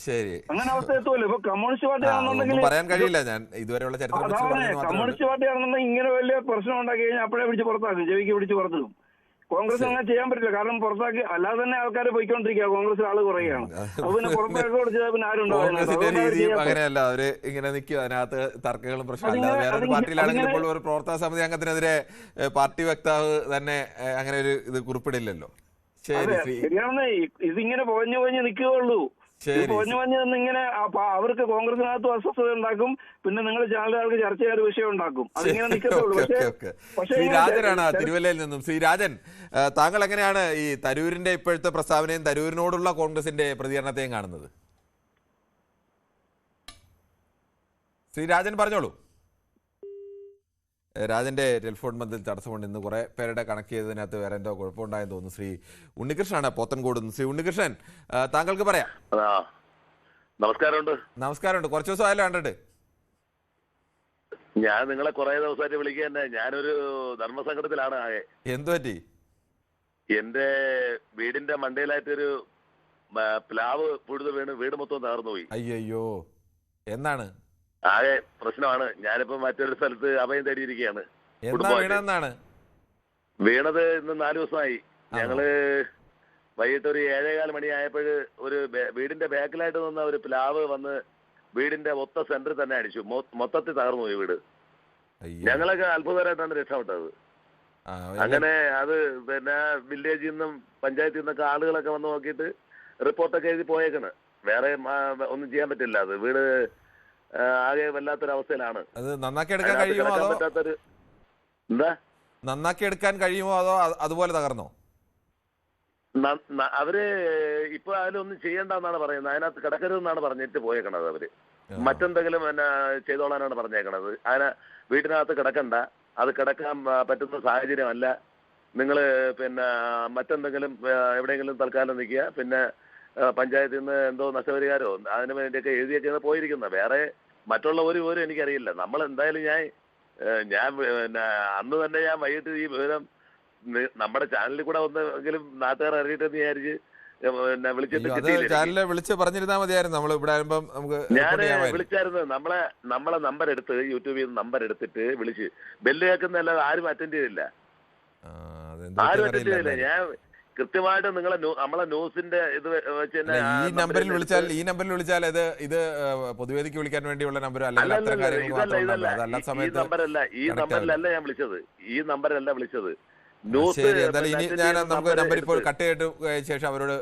ശരി, അങ്ങനെ അവസ്ഥ എത്തുമല്ലോ. ഇപ്പൊ കമ്മ്യൂണിസ്റ്റ് പാർട്ടിയാണെന്നുണ്ടെങ്കിൽ പറയാൻ കഴിയില്ല. ഞാൻ ഇതുവരെയുള്ള കമ്മ്യൂണിസ്റ്റ് പാർട്ടിയാണെന്നുണ്ടെങ്കിൽ ഇങ്ങനെ വലിയ പ്രശ്നം ഉണ്ടാക്കി കഴിഞ്ഞാൽ അപ്പോഴേ പിടിച്ച് പുറത്താക്കും, ചെവിക്ക് പിടിച്ച് പുറത്തും. കോൺഗ്രസ് അങ്ങനെ ചെയ്യാൻ പറ്റില്ല. കാരണം പുറത്താക്കി അല്ലാതെ തന്നെ ആൾക്കാർ പോയിക്കൊണ്ടിരിക്കുക, കോൺഗ്രസ് ആള് കുറയുകയാണ്. അത് പിന്നെ പുറത്താക്കി കൊടുത്താൽ പിന്നെ ആരുണ്ടാവും? അങ്ങനെയല്ല, അവര് ഇങ്ങനെ നിൽക്കും. അതിനകത്ത് തർക്കങ്ങളും പ്രശ്നമില്ല. വേറൊരു പാർട്ടിയിലാണെങ്കിൽ ഇപ്പോൾ ഒരു പ്രവർത്തക സമിതി അംഗത്തിനെതിരെ പാർട്ടി വക്താവ് തന്നെ അങ്ങനെ ഒരു ഇത് കുറിപ്പിടില്ലല്ലോ. ശരിയാണെന്നേ, ഇതിങ്ങനെ പോഞ്ഞു നിൽക്കുകയുള്ളൂ. പോഞ്ഞു ഇങ്ങനെ അവർക്ക് കോൺഗ്രസിനകത്ത് അസ്വസ്ഥത ഉണ്ടാക്കും. പിന്നെ നിങ്ങൾ ചാനലുകാർക്ക് ചർച്ച ചെയ്യാൻ ഒരു വിഷയം ഉണ്ടാക്കും. അതിങ്ങനെ നിൽക്കത്തുള്ളൂ. ശ്രീ രാജനാണ് തിരുവല്ലയിൽ നിന്നും. ശ്രീ രാജൻ, താങ്കൾ എങ്ങനെയാണ് ഈ തരൂരിന്റെ ഇപ്പോഴത്തെ പ്രസ്താവനയും തരൂരിനോടുള്ള കോൺഗ്രസിന്റെ പ്രതികരണത്തെയും കാണുന്നത്? ശ്രീ രാജൻ പറഞ്ഞോളൂ. രാജന്റെ ടെലിഫോൺ ബന്ധത്തിൽ തടസ്സമുണ്ട്. ഇന്ന് കുറെ പേരുടെ കണക്ട് ചെയ്തതിനകത്ത് വേറെ എന്തോ കുഴപ്പമുണ്ടായെന്ന് തോന്നുന്നു. ശ്രീ ഉണ്ണികൃഷ്ണനാണ് പോത്തൻകോട്. ശ്രീ ഉണ്ണികൃഷ്ണൻ, താങ്കൾക്ക് പറയാം. നമസ്കാരമുണ്ട്. കുറച്ച് ദിവസമായല്ലോ കണ്ടിട്ട്. ഞാൻ നിങ്ങളെ കുറെ ദിവസമായിട്ട് വിളിക്കുക തന്നെ. ഞാനൊരു ധർമ്മസങ്കടത്തിലാണ് ആകെ. എന്തു പറ്റി? എന്റെ വീടിന്റെ മണ്ടയിലായിട്ടൊരു പ്ലാവ് പുഴുത് വീണ് വീട് മൊത്തം തകർന്നു പോയി. അയ്യോ, എന്നാണ്? ആകെ പ്രശ്നമാണ്. ഞാനിപ്പോ മറ്റൊരു സ്ഥലത്ത് അഭയം തേടിയിരിക്കുകയാണ്. വീണത് ഇന്ന് 4 ദിവസമായി. ഞങ്ങള് വൈകിട്ട് ഒരു 7:15 മണിയായപ്പോൾ ഒരു വീടിന്റെ ബാക്കിലായിട്ട് നിന്ന ഒരു പ്ലാവ് വന്ന് വീടിന്റെ മൊത്ത സെന്ററിൽ തന്നെ അടിച്ചു. മൊത്തത്തിൽ തകർന്നു പോയി വീട്. ഞങ്ങളൊക്കെ അത്ഭുതകരമായിട്ടാണ് രക്ഷപ്പെട്ടത്. അങ്ങനെ അത് പിന്നെ വില്ലേജിൽ നിന്നും പഞ്ചായത്തിൽ നിന്നൊക്കെ ആളുകളൊക്കെ വന്ന് നോക്കിയിട്ട് റിപ്പോർട്ടൊക്കെ എഴുതി പോയേക്കാണ്. വേറെ ഒന്നും ചെയ്യാൻ പറ്റില്ല. അത് വീട് ആകെ വല്ലാത്തൊരവസ്ഥയിലാണ്. അത് നന്നാക്കി എടുക്കാൻ കഴിയുമോ അതോ നന്നാക്കി എടുക്കാൻ കഴിയുമോ അതോ അതുപോലെ തകർന്നോ? അവര് ഇപ്പൊ അതിലൊന്നും ചെയ്യണ്ടെന്നാണ് പറയുന്നത്. അതിനകത്ത് കിടക്കരുതെന്നാണ് പറഞ്ഞിട്ട് പോയേക്കണത്. അവര് മറ്റെന്തെങ്കിലും പിന്നെ ചെയ്തോളാനാണ് പറഞ്ഞേക്കണത്. അതിനെ വീട്ടിനകത്ത് കിടക്കണ്ട, അത് കിടക്കാൻ പറ്റുന്ന സാഹചര്യമല്ല. നിങ്ങള് പിന്നെ മറ്റെന്തെങ്കിലും എവിടെയെങ്കിലും തൽക്കാലം നിൽക്കുക. പിന്നെ പഞ്ചായത്തിൽ നിന്ന് എന്തോ നഷ്ടപരിഹാരോ അതിന് വേണ്ടിയൊക്കെ എഴുതിയൊക്കെയാണ് പോയിരിക്കുന്നത്. വേറെ മറ്റുള്ള ഒരു വിവരം എനിക്കറിയില്ല. നമ്മൾ എന്തായാലും ഞാൻ പിന്നെ അന്ന് തന്നെ ഞാൻ വൈകിട്ട് ഈ വിവരം നമ്മുടെ ചാനലിൽ കൂടെ ഒന്നെങ്കിലും നാട്ടുകാർ അറിയിട്ടെന്ന് വിചാരിച്ച് പിന്നെ വിളിച്ച് പറഞ്ഞിരുന്നാൽ മതിയായിരുന്നു. നമ്മൾ ഇവിടെ ഞാൻ വിളിച്ചായിരുന്നു. നമ്മളെ നമ്പർ എടുത്ത് യൂട്യൂബിൽ നിന്ന് നമ്പർ എടുത്തിട്ട് വിളിച്ച് ബെല്ല് കേൾക്കുന്നതല്ലാതെ ആരും അറ്റൻഡ് ചെയ്തില്ല. ഞാൻ കൃത്യമായിട്ട് നമ്മളെ ന്യൂസിന്റെ ഇത് വെച്ച് തന്നെ ഈ നമ്പറിൽ വിളിച്ചാൽ ഇത് പൊതുവേദിക്ക് വിളിക്കാൻ വേണ്ടിയുള്ള നമ്പർ ഈ നമ്പറിലല്ല ഞാൻ വിളിച്ചത്. ഈ നമ്പറിലല്ല വിളിച്ചത്. ഇനി ഞാൻ നമുക്ക് നമ്പർ ഇപ്പോൾ കട്ട് ചെയ്തിട്ട് ശേഷം അവരോട്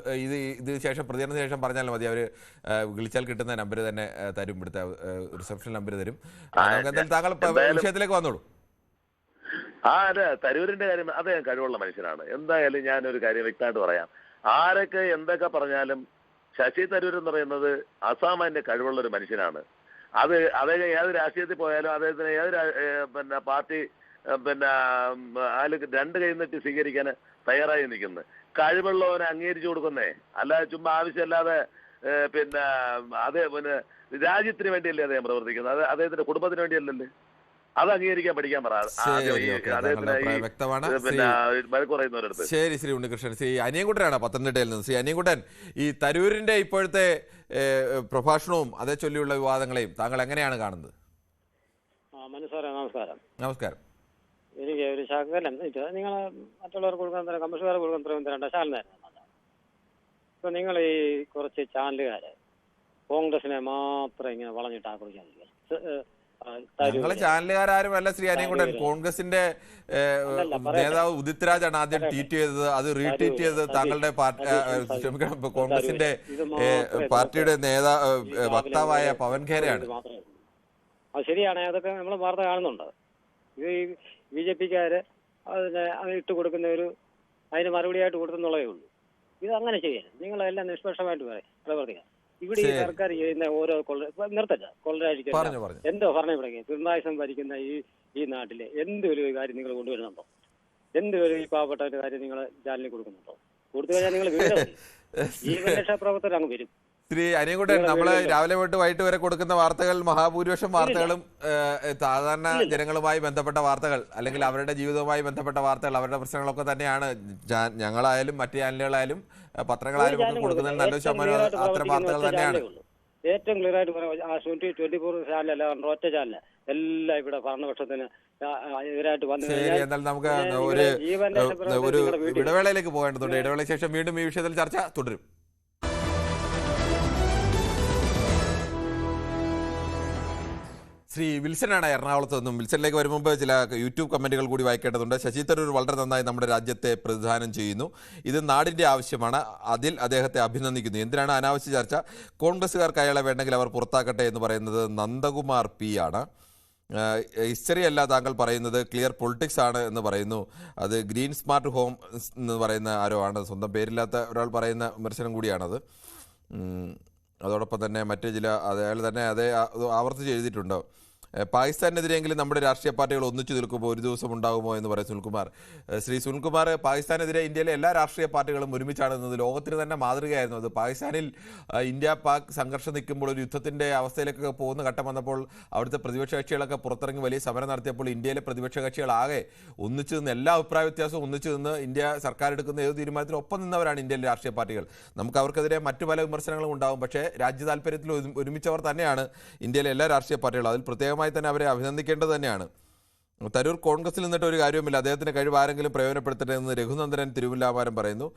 ഇത് ശേഷം പ്രതികരണത്തിന് ശേഷം പറഞ്ഞാൽ മതി. അവര് വിളിച്ചാൽ കിട്ടുന്ന നമ്പർ തന്നെ തരും. ഇവിടുത്തെ റിസപ്ഷൻ നമ്പർ തരും. താങ്കൾ വിഷയത്തിലേക്ക് വന്നോളൂ. അതെ, തരൂരിന്റെ കാര്യം അദ്ദേഹം കഴിവുള്ള മനുഷ്യനാണ്. എന്തായാലും ഞാനൊരു കാര്യം വ്യക്തമായിട്ട് പറയാം. ആരൊക്കെ എന്തൊക്കെ പറഞ്ഞാലും ശശി തരൂർ എന്ന് പറയുന്നത് അസാമാന്യ കഴിവുള്ള ഒരു മനുഷ്യനാണ്. അദ്ദേഹം ഏത് രാഷ്ട്രീയത്തിൽ പോയാലും അദ്ദേഹത്തിന് ഏത് പിന്നെ പാർട്ടി പിന്നെ അതിൽ രണ്ട് കൈ നീട്ടി സ്വീകരിക്കാൻ തയ്യാറായി നിൽക്കുന്നത്. കഴിവുള്ളവനെ അംഗീകരിച്ചു കൊടുക്കുന്നേ, അല്ലാതെ ചുമ്മാ ആവശ്യമില്ലാതെ പിന്നെ പിന്നെ രാജ്യത്തിന് വേണ്ടിയല്ലേ അദ്ദേഹം പ്രവർത്തിക്കുന്നത്, അത് അദ്ദേഹത്തിന്റെ കുടുംബത്തിന് വേണ്ടിയല്ലല്ലേ. അത് അംഗീകരിക്കാൻ പഠിക്കാൻ പറ പറയുന്നവരടുത്ത്. ശരി, ശ്രീ ഉണ്ണികൃഷ്ണൻ. ശ്രീ അനിയൻകുട്ടനാണ് പത്തനംതിട്ടയിൽ നിന്ന്. ശ്രീ അനിയൻകുട്ടൻ, ഈ തരൂരിന്റെ ഇപ്പോഴത്തെ പ്രഭാഷണവും അതേ ചൊല്ലിയുള്ള വിവാദങ്ങളെയും താങ്കൾ എങ്ങനെയാണ് കാണുന്നത്? നമസ്കാരം. നമസ്കാരം. എനിക്ക് ഒരു ശകലം നിങ്ങൾ മറ്റുള്ളവർക്ക് കൊടുക്കാൻ തരാം, കമ്മ്യൂണിസ്റ്റുകാർക്ക് കൊടുക്കാൻ തരാൻ തരേണ്ട ശാലനായിരുന്നു. ഇപ്പൊ നിങ്ങൾ ഈ കുറച്ച് ചാനലുകാര് കോൺഗ്രസിനെ മാത്രം ഇങ്ങനെ വളഞ്ഞിട്ട് ആക്രമിക്കാതിരിക്കുക. ഞങ്ങള് ചാനലുകാരും അല്ല ശ്രീ അനിയൻകുട്ടൻ. കോൺഗ്രസിന്റെ നേതാവ് ഉദിത് രാജാണ് ആദ്യം ട്വീറ്റ് ചെയ്തത്. അത് റീട്വീറ്റ് ചെയ്തത് താങ്കളുടെ കോൺഗ്രസിന്റെ പാർട്ടിയുടെ വക്താവായ പവൻ ഖേരയാണ്. അത് ശരിയാണ്, അതൊക്കെ നമ്മൾ വാർത്ത കാണുന്നുണ്ട്. ഇത് ഈ BJP-ക്കാര് അതിനെ ഇട്ട് കൊടുക്കുന്ന അതിന് മറുപടിയായിട്ട് കൊടുത്തെന്നുള്ളതേ ഉള്ളൂ. ഇത് അങ്ങനെ ചെയ്യരുത്. നിങ്ങളെല്ലാം നിഷ്പക്ഷമായിട്ട് പ്രവർത്തിക്കാം. ഇവിടെ ഈ സർക്കാർ ചെയ്യുന്ന ഓരോ നിർത്തല്ല കൊള്ളരാജിക്കാൻ എന്തോ പറഞ്ഞു തുടങ്ങി. പിണറായി ഭരിക്കുന്ന ഈ നാട്ടിലെ എന്തൊരു കാര്യം നിങ്ങൾ കൊണ്ടുവരുന്നുണ്ടോ? എന്തൊരു ഈ പാവപ്പെട്ട കാര്യം നിങ്ങൾ ചാനലിൽ കൊടുക്കുന്നുണ്ടോ? കൊടുത്തു കഴിഞ്ഞാൽ നിങ്ങൾ ജീവൻ രക്ഷാപ്രവർത്തകർ അങ്ങ് വരും. ശ്രീ അനിയൻകുട്ടൻ, നമ്മള് രാവിലെ തൊട്ട് വൈകിട്ട് വരെ കൊടുക്കുന്ന വാർത്തകൾ മഹാഭൂരിപക്ഷം വാർത്തകളും സാധാരണ ജനങ്ങളുമായി ബന്ധപ്പെട്ട വാർത്തകൾ, അല്ലെങ്കിൽ അവരുടെ ജീവിതവുമായി ബന്ധപ്പെട്ട വാർത്തകൾ, അവരുടെ പ്രശ്നങ്ങളൊക്കെ തന്നെയാണ് ഞങ്ങളായാലും മറ്റു ചാനലുകളായാലും പത്രങ്ങളായാലും ഒക്കെ കൊടുക്കുന്നതിൽ നല്ലൊരു ശതമാനം അത്തരം വാർത്തകൾ തന്നെയാണ്. ഏറ്റവും ക്ലിയർ ആയിട്ട് പറയാം, 24 ചാനലല്ല, ഒറ്റ ചാനൽ എല്ലാം ഇവിടെ ഭരണപക്ഷത്തിന് എതിരായിട്ട് വന്നു. എന്നാൽ നമുക്ക് ഒരു ഇടവേളയിലേക്ക് പോകേണ്ടതുണ്ട്. ഇടവേളയ്ക്ക് ശേഷം വീണ്ടും ഈ വിഷയത്തിൽ ചർച്ച തുടരും. ശ്രീ വിൽസനാണ് എറണാകുളത്ത് നിന്നും. വിൽസണിലേക്ക് വരും മുമ്പ് ചില യൂട്യൂബ് കമൻറ്റുകൾ കൂടി വായിക്കേണ്ടതുണ്ട്. ശശി തരൂർ വളരെ നന്നായി നമ്മുടെ രാജ്യത്തെ പ്രതിദാനം ചെയ്യുന്നു. ഇത് നാടിൻ്റെ ആവശ്യമാണ്. അതിൽ അദ്ദേഹത്തെ അഭിനന്ദിക്കുന്നു. എന്തിനാണ് അനാവശ്യ ചർച്ച? കോൺഗ്രസ്സുകാർക്ക് അയാളെ വേണമെങ്കിൽ അവർ പുറത്താക്കട്ടെ എന്ന് പറയുന്നത് നന്ദകുമാർ P ആണ്. ഹിസ്റ്ററി അല്ല താങ്കൾ പറയുന്നത്, ക്ലിയർ പൊളിറ്റിക്സ് ആണ് എന്ന് പറയുന്നു. അത് ഗ്രീൻ സ്മാർട്ട് ഹോം എന്ന് പറയുന്ന ആരോ ആണ്, സ്വന്തം പേരില്ലാത്ത ഒരാൾ പറയുന്ന വിമർശനം കൂടിയാണത്. അതോടൊപ്പം തന്നെ മറ്റ് ചില അയാൾ തന്നെ അതേ ആവർത്തിച്ച് എഴുതിയിട്ടുണ്ട്. പാകിസ്ഥാനെതിരെയെങ്കിലും നമ്മുടെ രാഷ്ട്രീയ പാർട്ടികൾ ഒന്നിച്ചു നിൽക്കുമ്പോൾ ഒരു ദിവസം ഉണ്ടാകുമോ എന്ന് പറയും സുനിൽകുമാർ. ശ്രീ സുനിൽകുമാർ, പാകിസ്ഥാനെതിരെ ഇന്ത്യയിലെ എല്ലാ രാഷ്ട്രീയ പാർട്ടികളും ഒരുമിച്ചാണ് നിന്നത്. ലോകത്തിന് തന്നെ മാതൃകയായിരുന്നു അത്. പാകിസ്ഥാനിൽ ഇന്ത്യ പാക് സംഘർഷം നിൽക്കുമ്പോൾ ഒരു യുദ്ധത്തിൻ്റെ അവസ്ഥയിലേക്കൊക്കെ പോകുന്ന ഘട്ടം വന്നപ്പോൾ അവിടുത്തെ പ്രതിപക്ഷ കക്ഷികളൊക്കെ പുറത്തിറങ്ങി വലിയ സമരം നടത്തിയപ്പോൾ ഇന്ത്യയിലെ പ്രതിപക്ഷ കക്ഷികളാകെ ഒന്നിച്ചു നിന്ന്, എല്ലാ അഭിപ്രായ വ്യത്യാസവും ഒന്നിച്ചു നിന്ന് ഇന്ത്യ സർക്കാർ എടുക്കുന്ന ഏത് തീരുമാനത്തിനും ഒപ്പം നിന്നവരാണ് ഇന്ത്യയിലെ രാഷ്ട്രീയ പാർട്ടികൾ. നമുക്ക് അവർക്കെതിരെ മറ്റു പല വിമർശനങ്ങളും ഉണ്ടാകും, പക്ഷേ രാജ്യ താല്പര്യത്തിൽ ഒരുമിച്ചവർ തന്നെയാണ് ഇന്ത്യയിലെ എല്ലാ രാഷ്ട്രീയ പാർട്ടികളും. അതിൽ പ്രത്യേകമായി തന്നെ അവരെ അഭിനന്ദിക്കേണ്ടത് തന്നെയാണ്. തരൂർ കോൺഗ്രസിൽ നിന്നിട്ട് ഒരു കാര്യവുമില്ല, അദ്ദേഹത്തിൻ്റെ കഴിവ് ആരെങ്കിലും പ്രയോജനപ്പെടുത്തട്ടെ എന്ന് രഘുനന്ദനൻ തിരുവല്ലാമരം പറയുന്നു.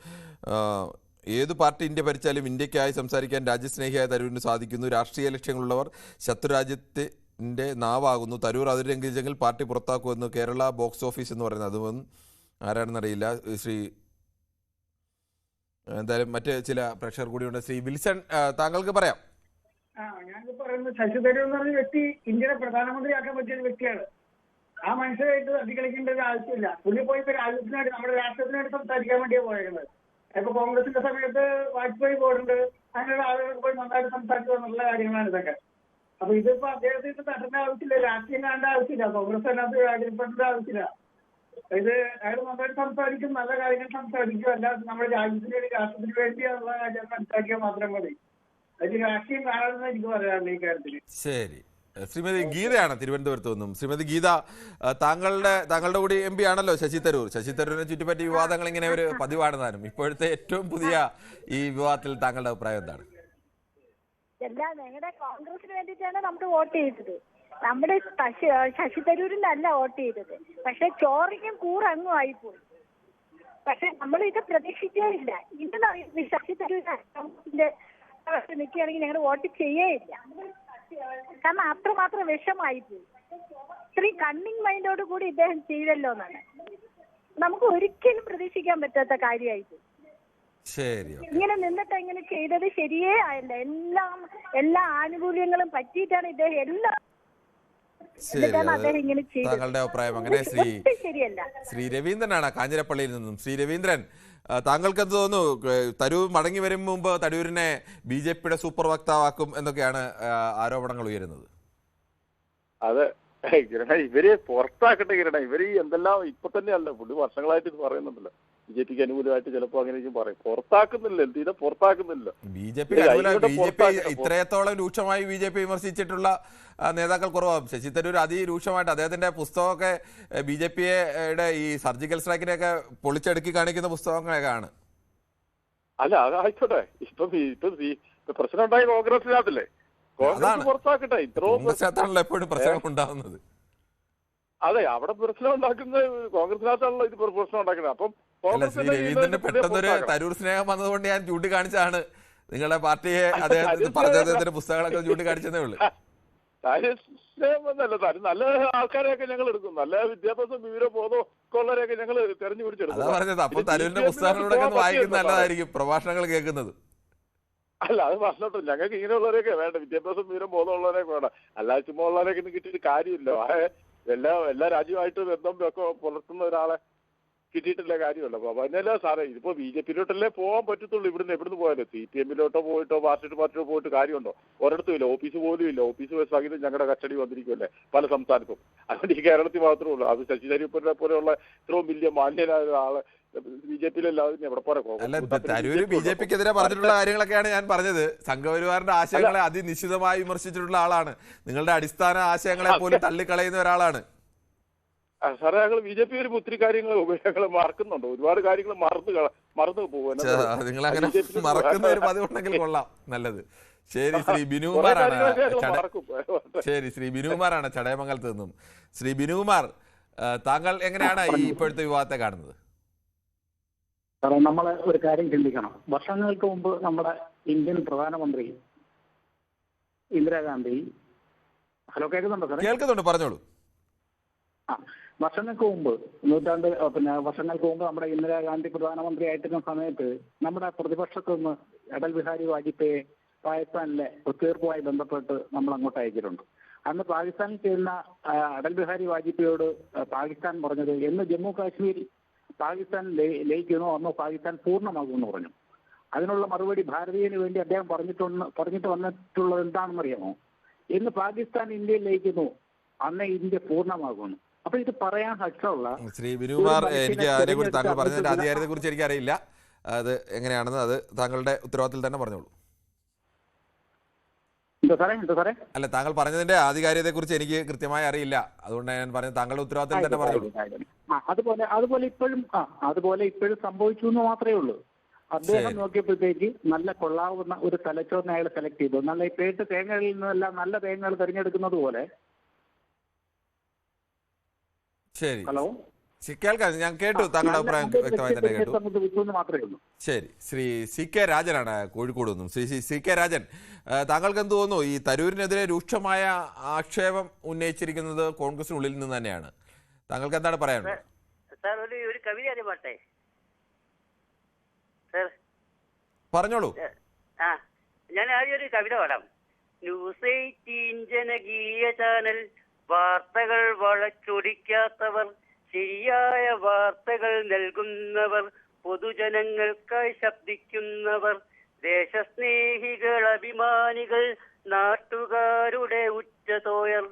ഏത് പാർട്ടി ഇന്ത്യ ഭരിച്ചാലും ഇന്ത്യക്കായി സംസാരിക്കാൻ രാജ്യസ്നേഹിയായ തരൂരിന് സാധിക്കുന്നു. രാഷ്ട്രീയ ലക്ഷ്യങ്ങളുള്ളവർ ശത്രുരാജ്യത്തിൻ്റെ നാവാകുന്നു. തരൂർ അത് ലംഘിച്ചെങ്കിൽ പാർട്ടി പുറത്താക്കുമെന്ന് കേരള ബോക്സ് ഓഫീസ് എന്ന് പറയുന്നത് അതൊന്നും ആരാണെന്നറിയില്ല. ശ്രീ എന്തായാലും മറ്റ് ചില പ്രേക്ഷകർ കൂടിയുണ്ട്. ശ്രീ വിൽസൺ, താങ്കൾക്ക് പറയാം. ഞാനിപ്പോ പറയുന്നത് ശശി തരൂർ എന്ന് പറഞ്ഞ വ്യക്തി ഇന്ത്യയുടെ പ്രധാനമന്ത്രിയാക്കാൻ പറ്റിയ വ്യക്തിയാണ്. ആ മനുഷ്യരായിട്ട് അധികളിക്കേണ്ട ഒരു ആവശ്യമില്ല. പുള്ളി പോയി ഇപ്പൊ രാജ്യത്തിനായിട്ട് നമ്മുടെ രാഷ്ട്രത്തിനായിട്ട് സംസാരിക്കാൻ വേണ്ടിയാണ് പോയത്. ഇപ്പൊ കോൺഗ്രസിന്റെ സമയത്ത് വാജ്പേയി ബോർഡുണ്ട്, അങ്ങനെയുള്ള ആളുകൾക്ക് പോയി നന്നായിട്ട് സംസാരിക്കുക എന്നുള്ള കാര്യങ്ങളാണ് ഇതൊക്കെ. അപ്പൊ ഇതിപ്പോ അദ്ദേഹത്തിന് തട്ടേണ്ട ആവശ്യമില്ല, രാഷ്ട്രീയം കാണേണ്ട ആവശ്യമില്ല, കോൺഗ്രസ് അതിനകത്ത് രാജ്യപ്പെടേണ്ട ആവശ്യമില്ല. ഇത് അയാൾ നന്നായിട്ട് സംസാരിക്കും, നല്ല കാര്യങ്ങൾ സംസാരിക്കും, അല്ലാതെ നമ്മുടെ രാജ്യത്തിന് വേണ്ടി രാഷ്ട്രത്തിന് വേണ്ടിയുള്ള കാര്യം മനസ്സിലാക്കിയാൽ മാത്രം മതി. അത് രാഷ്ട്രീയം കാണാമെന്ന് എനിക്ക് പറയാറുണ്ട് ഈ കാര്യത്തിൽ. ശരി, ശ്രീമതി ഗീതയാണ് തിരുവനന്തപുരത്ത് നിന്നും. ശ്രീമതി ഗീത, താങ്കളുടെ കൂടി MP ആണല്ലോ ശശി തരൂർ. ശശി തരൂരിനെ ചുറ്റിപ്പറ്റി വിവാദങ്ങൾ ഇങ്ങനെ ഒരു പതിവാണ് താനും. ഇപ്പോഴത്തെ ഏറ്റവും പുതിയ ഈ വിവാദത്തിൽ താങ്കളുടെ അഭിപ്രായം എന്താണ്? ഞങ്ങളുടെ കോൺഗ്രസിന് വേണ്ടിയിട്ടാണ് നമ്മൾ വോട്ട് ചെയ്തത്. നമ്മുടെ ശശി തരൂരിനല്ല വോട്ട് ചെയ്തത്. പക്ഷെ ചോറിനും കൂറങ്ങും ആയിപ്പോയി. പക്ഷെ നമ്മൾ ഇത് പ്രതീക്ഷിച്ചേ ഇല്ല. ഇന്ന് ശശി തരൂരിന്റെ നിൽക്കുകയാണെങ്കിൽ ഞങ്ങൾ വോട്ട് ചെയ്യേയില്ല. കാരണം അത്രമാത്രം വിഷമായിപ്പോയി. ഇത്രയും കണ്ണിങ് മൈൻഡോട് കൂടി ഇദ്ദേഹം ചെയ്തല്ലോ എന്നാണ് നമുക്ക് ഒരിക്കലും പ്രതീക്ഷിക്കാൻ പറ്റാത്ത കാര്യമായിട്ട്. ഇങ്ങനെ നിന്നിട്ട് ഇങ്ങനെ ചെയ്തത് ശരിയേ ആയില്ല. എല്ലാ ആനുകൂല്യങ്ങളും പറ്റിയിട്ടാണ് ഇദ്ദേഹം എല്ലാം താങ്കളുടെ അഭിപ്രായം അങ്ങനെ. ശ്രീ രവീന്ദ്രനാണ് കാഞ്ഞിരപ്പള്ളിയിൽ നിന്നും. ശ്രീ രവീന്ദ്രൻ, താങ്കൾക്ക് എന്ത് തോന്നുന്നു? തരൂർ മടങ്ങി വരും മുമ്പ് തരൂരിനെ BJP-യുടെ സൂപ്പർ വക്താവാക്കും എന്നൊക്കെയാണ് ആരോപണങ്ങൾ ഉയരുന്നത്. അത് കിരണ ഇവര് പുറത്താക്കട്ടെ കിരണ. ഇവര് എന്തെല്ലാം ഇപ്പൊ തന്നെയല്ല പുള്ളി വർഷങ്ങളായിട്ട് ഇത് പറയുന്നുണ്ടല്ലോ. BJP അനുകൂലമായിട്ട് ചിലപ്പോ അങ്ങനെയൊക്കെ പറയും. പുറത്താക്കുന്നില്ല, എന്തിനാ പുറത്താക്കുന്നില്ല. BJP ഇത്രയത്തോളം രൂക്ഷമായി BJP വിമർശിച്ചിട്ടുള്ള നേതാക്കൾ കുറവാകും. ശശി തരൂർ അതിരൂക്ഷമായിട്ട് അദ്ദേഹത്തിന്റെ പുസ്തകമൊക്കെ BJPയുടെ ഈ സർജിക്കൽ സ്ട്രൈക്കിനെയൊക്കെ പൊളിച്ചടുക്കി കാണിക്കുന്ന പുസ്തകങ്ങളൊക്കെയാണ്. അല്ല അതായിക്കോട്ടെ. ഇപ്പൊ പ്രശ്നം ഉണ്ടായി കോൺഗ്രസിനകത്തില്ലേ, കോൺഗ്രസ് പുറത്താക്കട്ടെ. കോൺഗ്രസിനകത്താണല്ലോ എപ്പോഴും പ്രശ്നം ഉണ്ടാകുന്നത്. അതെ, അവിടെ പ്രശ്നം ഉണ്ടാക്കുന്നത് കോൺഗ്രസിനകത്താണല്ലോ ഇത് പ്രശ്നം ഉണ്ടാക്കുന്നത്. അപ്പം ശ്രീ രവീന്ദ്രന് പെട്ടെന്നൊരു തരൂർ സ്നേഹം വന്നതുകൊണ്ട് ഞാൻ ചൂണ്ടിക്കാണിച്ചാണ്. നിങ്ങളുടെ പാർട്ടിയെ അദ്ദേഹത്തിന്റെ പുസ്തകങ്ങളൊക്കെ ചൂണ്ടിക്കാണിച്ചതേ ഉള്ളൂ. നല്ല ആൾക്കാരെയൊക്കെ ഞങ്ങൾ എടുക്കും, നല്ല വിദ്യാഭ്യാസം വിവരം ബോധമൊക്കെ ഉള്ളവരെയൊക്കെ ഞങ്ങൾ തെരഞ്ഞു പിടിച്ചെടുക്കും. അതാ പറഞ്ഞത്. അപ്പൊ തരൂരിന്റെ പുസ്തകങ്ങളിലൂടെ വായിക്കുന്ന നല്ലതായിരിക്കും, പ്രഭാഷണങ്ങൾ കേൾക്കുന്നത്. അല്ല അത് പറഞ്ഞോട്ടെ, ഞങ്ങൾക്ക് ഇങ്ങനെയുള്ളവരെയൊക്കെ വേണ്ട, വിദ്യാഭ്യാസം വിവരം ബോധമുള്ളവരെയൊക്കെ വേണ്ട. അല്ലാതെ ചുമ്മാ ഉള്ളവരെയൊക്കെ ഒന്നും കിട്ടിയിട്ട് കാര്യമില്ല. എല്ലാ രാജ്യമായിട്ട് ബന്ധം ഒക്കെ പുലർത്തുന്ന ഒരാളെ കിട്ടിയിട്ടില്ല കാര്യമല്ല. അപ്പൊ അതിനല്ല സാറേ, ഇതിപ്പോ BJPയിലോട്ടല്ലേ പോകാൻ പറ്റത്തുള്ളൂ. എവിടുന്ന് പോയാലും CPMലോട്ടോ പോയിട്ടോ പാർട്ടിയിലോ പോയിട്ട് കാര്യമുണ്ടോ? ഒരിടത്തും ഇല്ല, ഓഫീസ് പോലും ഇല്ല. ഓഫീസ് സഹിതം ഞങ്ങളുടെ കസ്റ്റഡി വന്നിരിക്കുമല്ലേ പല സംസ്ഥാനത്തും. അതുകൊണ്ട് ഈ കേരളത്തിൽ മാത്രമേ ഉള്ളൂ. അത് ശശി തരൂരിനെ പോലെയുള്ള ഇത്രയും വലിയ മാന്യനായ ഒരാളെ BJPയിലല്ലാതെ എവിടെ പോരാ. അല്ല, തരൂര് BJPക്കെതിരെ പറഞ്ഞിട്ടുള്ള കാര്യങ്ങളൊക്കെയാണ് ഞാൻ പറഞ്ഞത്. സംഘപരിവാറിന്റെ ആശയങ്ങളെ അതിനിശ്ചിതമായി വിമർശിച്ചിട്ടുള്ള ആളാണ്. നിങ്ങളുടെ അടിസ്ഥാന ആശയങ്ങളെ പോലും തള്ളിക്കളയുന്ന ഒരാളാണ്. സാറേ, ഞങ്ങൾ BJP വരുമ്പോ ഒത്തിരി കാര്യങ്ങൾ ഞങ്ങൾ മറക്കുന്നുണ്ട്. ഒരുപാട് കാര്യങ്ങൾ മറന്നു പോകും. നിങ്ങളങ്ങനെ മറക്കുന്ന ഒരു പതിവുണ്ടെങ്കിൽ കൊള്ളാം, നല്ലത്. ശരി, ശ്രീ ബിനുകുമാറാണ്. ശരി, ശ്രീ ബിനുകുമാറാണ് ചടയമംഗലത്ത് നിന്നും. ശ്രീ ബിനുകുമാർ, താങ്കൾ എങ്ങനെയാണ് ഈ ഇപ്പോഴത്തെ വിവാദത്തെ കാണുന്നത്? നമ്മൾ ഒരു കാര്യം ചിന്തിക്കണം. വർഷങ്ങൾക്ക് മുമ്പ് നമ്മുടെ ഇന്ത്യൻ പ്രധാനമന്ത്രി ഇന്ദിരാഗാന്ധി, ഹലോ കേൾക്കുന്നുണ്ടോ സാറേ? കേൾക്കുന്നുണ്ട്, പറഞ്ഞോളൂ. വർഷങ്ങൾക്ക് മുമ്പ് വർഷങ്ങൾക്ക് മുമ്പ് നമ്മുടെ ഇന്ദിരാഗാന്ധി പ്രധാനമന്ത്രി സമയത്ത് നമ്മുടെ പ്രതിപക്ഷത്തു നിന്ന് അടൽ ബിഹാരി വാജ്പേയി പാകിസ്ഥാനിലെ ഒത്തുതീർപ്പുമായി ബന്ധപ്പെട്ട് നമ്മൾ അങ്ങോട്ട് അയച്ചിട്ടുണ്ട്. അന്ന് പാകിസ്ഥാനിൽ ചെയ്യുന്ന അടൽ ബിഹാരി വാജ്പേയിയോട് പാകിസ്ഥാൻ പറഞ്ഞത്, എന്ന് ജമ്മു കാശ്മീർ പാകിസ്ഥാൻ ലയിക്കുന്നു അന്ന് പാകിസ്ഥാൻ പൂർണ്ണമാകുമെന്ന് പറഞ്ഞു. അതിനുള്ള മറുപടി ഭാരതീയന് വേണ്ടി അദ്ദേഹം പറഞ്ഞിട്ട് വന്നിട്ടുള്ളത് എന്താണെന്നറിയാമോ? എന്ന് പാകിസ്ഥാൻ ഇന്ത്യയിൽ ലയിക്കുന്നു അന്ന് ഇന്ത്യ പൂർണ്ണമാകുന്നു. അപ്പൊ ഇത് പറയാൻ ഹക്ഷമുള്ള ശ്രീ ബിനുകുമാർ, എനിക്ക് അതിനെക്കുറിച്ച് താങ്കൾ പറഞ്ഞതിന്റെ ആധികാരികതയെ കുറിച്ച് എനിക്കറിയില്ല. അത് എങ്ങനെയാണെന്ന് അത് താങ്കളുടെ ഉത്തരവാദിത്തത്തിൽ തന്നെ പറഞ്ഞോളൂ. അല്ല, താങ്കൾ പറഞ്ഞതിന്റെ ആധികാരികതയെ കുറിച്ച് എനിക്ക് കൃത്യമായി അറിയില്ല. അതുകൊണ്ടാണ് ഞാൻ പറഞ്ഞത് താങ്കളുടെ ഉത്തരവാദിത്തത്തിൽ തന്നെ പറഞ്ഞോളൂ. അതുപോലെ ഇപ്പോഴും സംഭവിച്ചു എന്ന് മാത്രമേ ഉള്ളൂ. അദ്ദേഹം നോക്കിയപ്പോഴത്തേക്ക് നല്ല കൊള്ളാവുന്ന ഒരു തലച്ചോറിനെ അയാൾ സെലക്ട് ചെയ്തു. നല്ല ഈ പേട്ട് തേങ്ങകളിൽ നിന്നെല്ലാം നല്ല തേങ്ങകൾ തിരഞ്ഞെടുക്കുന്നത് പോലെ. ശരി, കേൾക്കാം, ഞാൻ കേട്ടു, താങ്കളുടെ അഭിപ്രായം വ്യക്തമായി തന്നെ കേട്ടു. ശരി, ശ്രീ CK രാജനാണ് കോഴിക്കോട് നിന്നും. ശ്രീ CK രാജൻ, താങ്കൾക്ക് എന്ത് തോന്നുന്നു? ഈ തരൂരിനെതിരെ രൂക്ഷമായ ആക്ഷേപം ഉന്നയിച്ചിരിക്കുന്നത് കോൺഗ്രസിനുള്ളിൽ നിന്ന് തന്നെയാണ്. താങ്കൾക്ക് എന്താണ് പറയാനുള്ളത്? ഒരു കവിത പാട്ടെ പറഞ്ഞോളൂ. ഞാൻ ആദ്യം ഒരു കവിത പാടാം. ന്യൂസ് 18 ജനകീയ ചാനൽ, വാർത്തകൾ വളച്ചൊടിക്കാത്തവർ, ശരിയായ വാർത്തകൾ നൽകുന്നവർ, പൊതുജനങ്ങൾക്കായി ശബ്ദിക്കുന്നവർ, ദേശസ്നേഹികൾ, അഭിമാനികൾ, നാട്ടുകാരുടെ ഉച്ചതോയർ,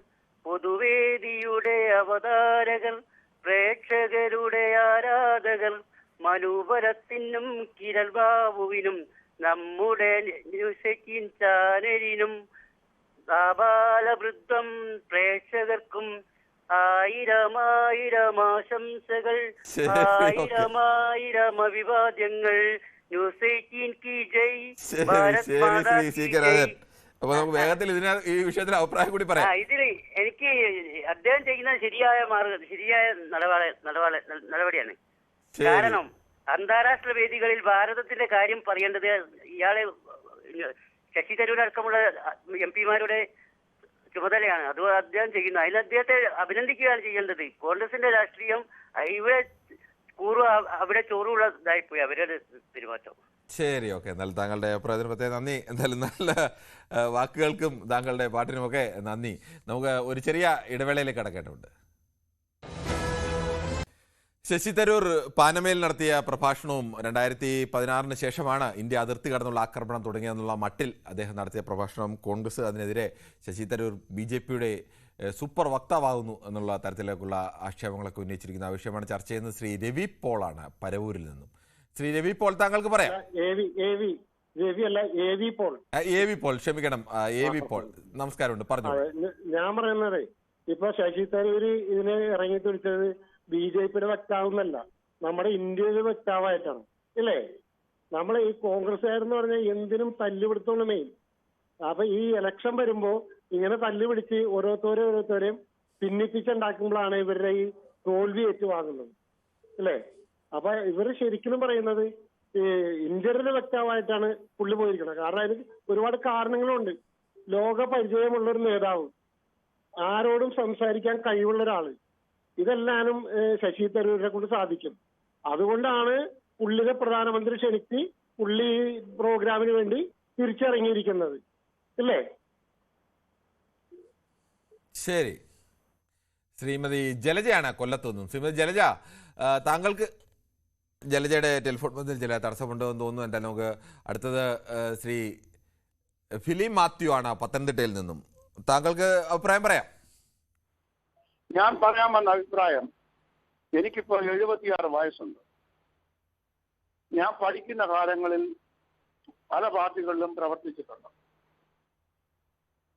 പൊതുവേദിയുടെ അവതാരകർ, പ്രേക്ഷകരുടെ ആരാധകർ, മനൂപരത്തിനും കിരൺ ബാബുവിനും നമ്മുടെ ന്യൂസ് 18 ചാനലിനും ആബാലവൃദ്ധം പ്രേക്ഷകർക്കും ആയിരം ആശംസകൾ, ആയിരം അഭിവാദ്യങ്ങൾ. ന്യൂസ് 18 കി ജയ്, ഭാരത് മാതാ കി ജയ്. അപ്പൊ നമുക്ക് വേഗത്തിൽ ഈ വിഷയത്തിൽ അഭിപ്രായം കൂടി പറയാം. ഇതിൽ എനിക്ക് അദ്ദേഹം ചെയ്യുന്ന ശരിയായ നടപടിയാണ്. കാരണം അന്താരാഷ്ട്ര വേദികളിൽ ഭാരതത്തിന്റെ കാര്യം പറയേണ്ടത് ഇയാളെ ശശി തരൂർ അടക്കമുള്ള MP-മാരുടെ ചുമതലയാണ്. അത് അദ്ദേഹം ചെയ്യുന്നു. അതിന് അദ്ദേഹത്തെ അഭിനന്ദിക്കുകയാണ് ചെയ്യേണ്ടത്. കോൺഗ്രസിന്റെ രാഷ്ട്രീയം ഇവിടെ അവിടെ ചോറുള്ളതായിപ്പോയി അവരുടെ പെരുമാറ്റം. ശരി, ഓക്കെ. എന്നാലും താങ്കളുടെ അഭിപ്രായത്തിന് പ്രത്യേകം നന്ദി. എന്തായാലും നല്ല വാക്കുകൾക്കും താങ്കളുടെ പാട്ടിനുമൊക്കെ നന്ദി. നമുക്ക് ഒരു ചെറിയ ഇടവേളയിലേക്ക് കടക്കേണ്ടതുണ്ട്. ശശി തരൂർ പാനമയിൽ നടത്തിയ പ്രഭാഷണവും 2016 ശേഷമാണ് ഇന്ത്യ അതിർത്തി കടന്നുള്ള ആക്രമണം തുടങ്ങിയെന്നുള്ള മട്ടിൽ അദ്ദേഹം നടത്തിയ പ്രഭാഷണം. കോൺഗ്രസ് അതിനെതിരെ ശശി തരൂർ BJPയുടെ സൂപ്പർ വക്താവാകുന്നു എന്നുള്ള തരത്തിലേക്കുള്ള ആക്ഷേപങ്ങളൊക്കെ ഉന്നയിച്ചിരിക്കുന്ന ആ വിഷയമാണ് ചർച്ച ചെയ്യുന്നത്. ശ്രീ രവി പോളാണ് പരവൂരിൽ നിന്നും. ശ്രീ രവി പോൾ, താങ്കൾക്ക് പറയാം. എ വി പോൾ, ക്ഷമിക്കണം, എ വി പോൾ, നമസ്കാരമുണ്ട്, പറഞ്ഞു. ഞാൻ പറയുന്നത് ഇപ്പൊ ശശി തരൂര് ഇതിനെ ഇറങ്ങി തുടിച്ചത് BJPയുടെ വക്താവെന്നല്ല, നമ്മുടെ ഇന്ത്യയുടെ വക്താവായിട്ടാണ്, ഇല്ലേ? നമ്മളെ ഈ കോൺഗ്രസ്സുകാരെന്ന് പറഞ്ഞാൽ എന്തിനും തല്ലുപിടുത്തമാണ് മെയിൻ. അപ്പൊ ഈ ഇലക്ഷൻ വരുമ്പോ ഇങ്ങനെ തല്ലുപിടിച്ച് ഓരോരുത്തരെയും ഭിന്നിപ്പിച്ചുണ്ടാക്കുമ്പോഴാണ് ഇവരുടെ ഈ തോൽവി ഏറ്റുവാങ്ങുന്നത്, അല്ലേ? അപ്പൊ ഇവർ ശരിക്കും പറയുന്നത് ഈ ഇന്ത്യയുടെ വക്താവായിട്ടാണ് പുള്ളി പോയിരിക്കുന്നത്. കാരണം അതിന് ഒരുപാട് കാരണങ്ങളുണ്ട്. ലോക പരിചയമുള്ളൊരു നേതാവ്, ആരോടും സംസാരിക്കാൻ കഴിവുള്ള ഒരാള്, ഇതെല്ലാനും ശശി തരൂരിനെ കൊണ്ട് സാധിക്കും. അതുകൊണ്ടാണ് പുള്ളിയെ പ്രധാനമന്ത്രി ക്ഷണിച്ച് പുള്ളി പ്രോഗ്രാമിന് വേണ്ടി തിരിച്ചിറങ്ങിയിരിക്കുന്നത്, ഇല്ലേ? ശരി. ശ്രീമതി ജലജയാണ് കൊല്ലത്തു നിന്നും. ശ്രീമതി ജലജ, താങ്കൾക്ക് ജലജയുടെ ടെലിഫോൺ ബന്ധത്തിൽ ചില തടസ്സമുണ്ടോ എന്ന് തോന്നുന്നു. എന്തായാലും നമുക്ക് അടുത്തത് ശ്രീ ഫിലിം മാത്യു ആണ് പത്തനംതിട്ടയിൽ നിന്നും. താങ്കൾക്ക് അഭിപ്രായം പറയാം. ഞാൻ പറയാമെന്ന അഭിപ്രായം, എനിക്കിപ്പോൾ 76 വയസ്സുണ്ട്. ഞാൻ പഠിക്കുന്ന കാലങ്ങളിൽ പല പാർട്ടികളിലും പ്രവർത്തിച്ചിട്ടുണ്ട്.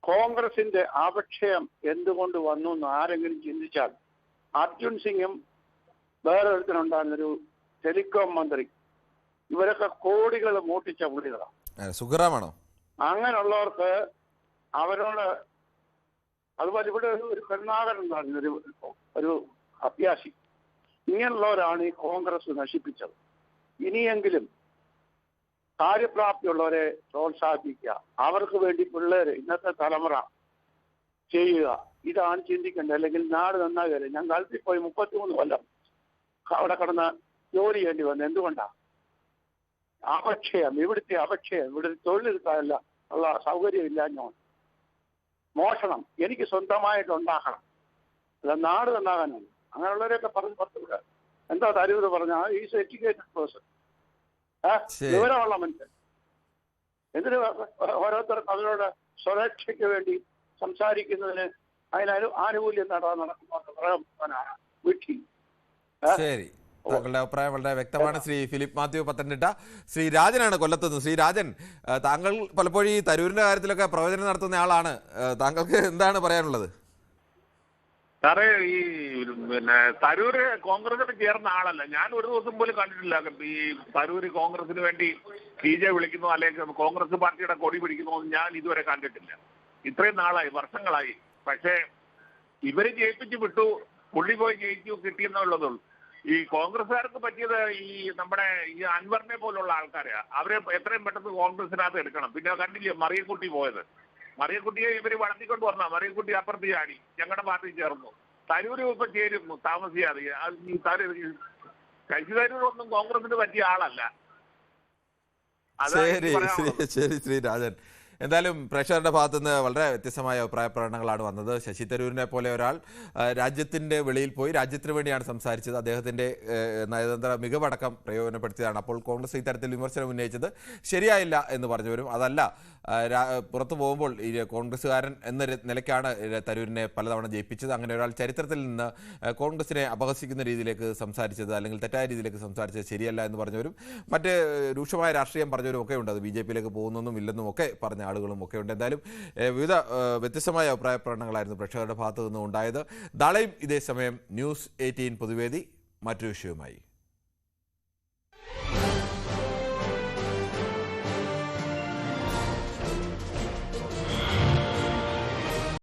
കോൺഗ്രസിന്റെ അപക്ഷയം എന്തുകൊണ്ട് വന്നു എന്ന് ആരെങ്കിലും ചിന്തിച്ചാൽ, അർജുൻ സിംഗും വേറെ ഒരുത്തനുണ്ടായിരുന്നൊരു ടെലികോം മന്ത്രി, ഇവരൊക്കെ കോടികൾ മോട്ടിച്ച പുള്ളികളാണ്. സുഖറാമാണോ? അങ്ങനെയുള്ളവർക്ക് അവരോട്, അതുപോലെ ഇവിടെ ഒരു കരുണാകരൻ ഉണ്ടായിരുന്ന ഒരു അഭ്യാസി, ഇങ്ങനെയുള്ളവരാണ് ഈ കോൺഗ്രസ് നശിപ്പിച്ചത്. ഇനിയെങ്കിലും കാര്യപ്രാപ്തിയുള്ളവരെ പ്രോത്സാഹിപ്പിക്കുക, അവർക്ക് വേണ്ടി പിള്ളേര്, ഇന്നത്തെ തലമുറ ചെയ്യുക, ഇതാണ് ചിന്തിക്കേണ്ടത്. അല്ലെങ്കിൽ നാട് നന്നാകരുത്. ഞാൻ ഗൾഫിൽ പോയി 33 കൊല്ലം അവിടെ കിടന്ന് ജോലി ചെയ്യേണ്ടി വന്നു. എന്തുകൊണ്ടാ? അപക്ഷയം, ഇവിടുത്തെ അപക്ഷയം, ഇവിടെ തൊഴിലെടുക്കാനല്ല ഉള്ള സൗകര്യമില്ല. ഞാൻ മോഷണം എനിക്ക് സ്വന്തമായിട്ട് ഉണ്ടാക്കണം, അല്ല നാട് നന്നാകാനാണ്. അങ്ങനെയുള്ളവരെയൊക്കെ പറഞ്ഞു എന്താ തരൂര് പറഞ്ഞ ഈസ് എഡ്യൂക്കേറ്റഡ് പേഴ്സൺ, വിവരമുള്ള മനുഷ്യൻ. എന്തിന് ഓരോരുത്തർക്ക് അവരുടെ സ്വരക്ഷയ്ക്ക് വേണ്ടി സംസാരിക്കുന്നതിന് അതിന് ആനുകൂല്യം നടക്കുന്ന വിട്ടി. ശരി, താങ്കളുടെ അഭിപ്രായം വളരെ വ്യക്തമാണ്. ശ്രീ ഫിലിപ്പ് മാത്യു പത്തനംതിട്ട. ശ്രീ രാജനാണ് കൊല്ലത്തുനിന്ന്. ശ്രീ രാജൻ, താങ്കൾ പലപ്പോഴും ഈ തരൂരിന്റെ കാര്യത്തിലൊക്കെ പ്രവചനം നടത്തുന്ന ആളാണ്. താങ്കൾക്ക് എന്താണ് പറയാനുള്ളത്? സാറേ, ഈ തരൂര് കോൺഗ്രസിന് ചേർന്ന ആളല്ല. ഞാൻ ഒരു ദിവസം പോലും കണ്ടിട്ടില്ല ഈ തരൂര് കോൺഗ്രസിന് വേണ്ടി PJ വിളിക്കുന്നു അല്ലെങ്കിൽ കോൺഗ്രസ് പാർട്ടിയുടെ കൊടി പിടിക്കുന്നു ഞാൻ ഇതുവരെ കണ്ടിട്ടില്ല. ഇത്രയും നാളായി, വർഷങ്ങളായി. പക്ഷേ ഇവര് ജയിപ്പിച്ച് വിട്ടു, പുള്ളി പോയി ജയിച്ചു കിട്ടിയെന്നുള്ളതുള്ളൂ. ഈ കോൺഗ്രസ്സുകാർക്ക് പറ്റിയത് ഈ നമ്മുടെ ഈ അൻവറിനെ പോലുള്ള ആൾക്കാരെയാ. അവരെ എത്രയും പെട്ടെന്ന് കോൺഗ്രസിനകത്ത് എടുക്കണം. പിന്നെ കണ്ടില്ലേ മറിയക്കുട്ടി പോയത്? മറിയക്കുട്ടിയെ ഇവര് വളർത്തിക്കൊണ്ട് വന്ന മറിയക്കുട്ടി അപ്പുറത്ത് ചാടി ഞങ്ങളുടെ പാർട്ടി ചേർന്നു. തരൂര് ഇപ്പൊ ചേരും താമസിയാതെ. ശശി തരൂരൊന്നും കോൺഗ്രസിന് പറ്റിയ ആളല്ല. ശരി ശരി ശ്രീ രാജൻ, എന്തായാലും പ്രേക്ഷകരുടെ ഭാഗത്തുനിന്ന് വളരെ വ്യത്യസ്തമായ അഭിപ്രായ പ്രകടനങ്ങളാണ് വന്നത്. ശശി തരൂരിനെ പോലെ ഒരാൾ രാജ്യത്തിൻ്റെ വെളിയിൽ പോയി രാജ്യത്തിന് വേണ്ടിയാണ് സംസാരിച്ചത്. അദ്ദേഹത്തിൻ്റെ നയതന്ത്ര മികവടക്കം പ്രയോജനപ്പെടുത്തിയതാണ്. അപ്പോൾ കോൺഗ്രസ് ഇത്തരത്തിൽ വിമർശനം ഉന്നയിച്ചത് ശരിയായില്ല എന്ന് പറഞ്ഞവരും, അതല്ല പുറത്തു പോകുമ്പോൾ ഈ കോൺഗ്രസ്സുകാരൻ എന്ന നിലയ്ക്കാണ് തരൂരിനെ പലതവണ ജയിപ്പിച്ചത്. അങ്ങനെ ഒരാൾ ചരിത്രത്തിൽ നിന്ന് കോൺഗ്രസിനെ അപഹസിക്കുന്ന രീതിയിലേക്ക് സംസാരിച്ചത് അല്ലെങ്കിൽ തെറ്റായ രീതിയിലേക്ക് സംസാരിച്ചത് ശരിയല്ല എന്ന് പറഞ്ഞവരും, മറ്റ് രൂക്ഷമായ രാഷ്ട്രീയം പറഞ്ഞവരും ഒക്കെ ഉണ്ട്. അത് BJPയിലേക്ക് പോകുന്നൊന്നും ഇല്ലെന്നും ഒക്കെ പറഞ്ഞ ആളുകളും ഒക്കെ ഉണ്ട്. എന്തായാലും വിവിധ വ്യത്യസ്തമായ അഭിപ്രായ പ്രകടനങ്ങളായിരുന്നു പ്രേക്ഷകരുടെ ഭാഗത്തു നിന്നും ഉണ്ടായത്. നാളെയും ഇതേ സമയം News 18 പൊതുവേദി മറ്റൊരു വിഷയവുമായി.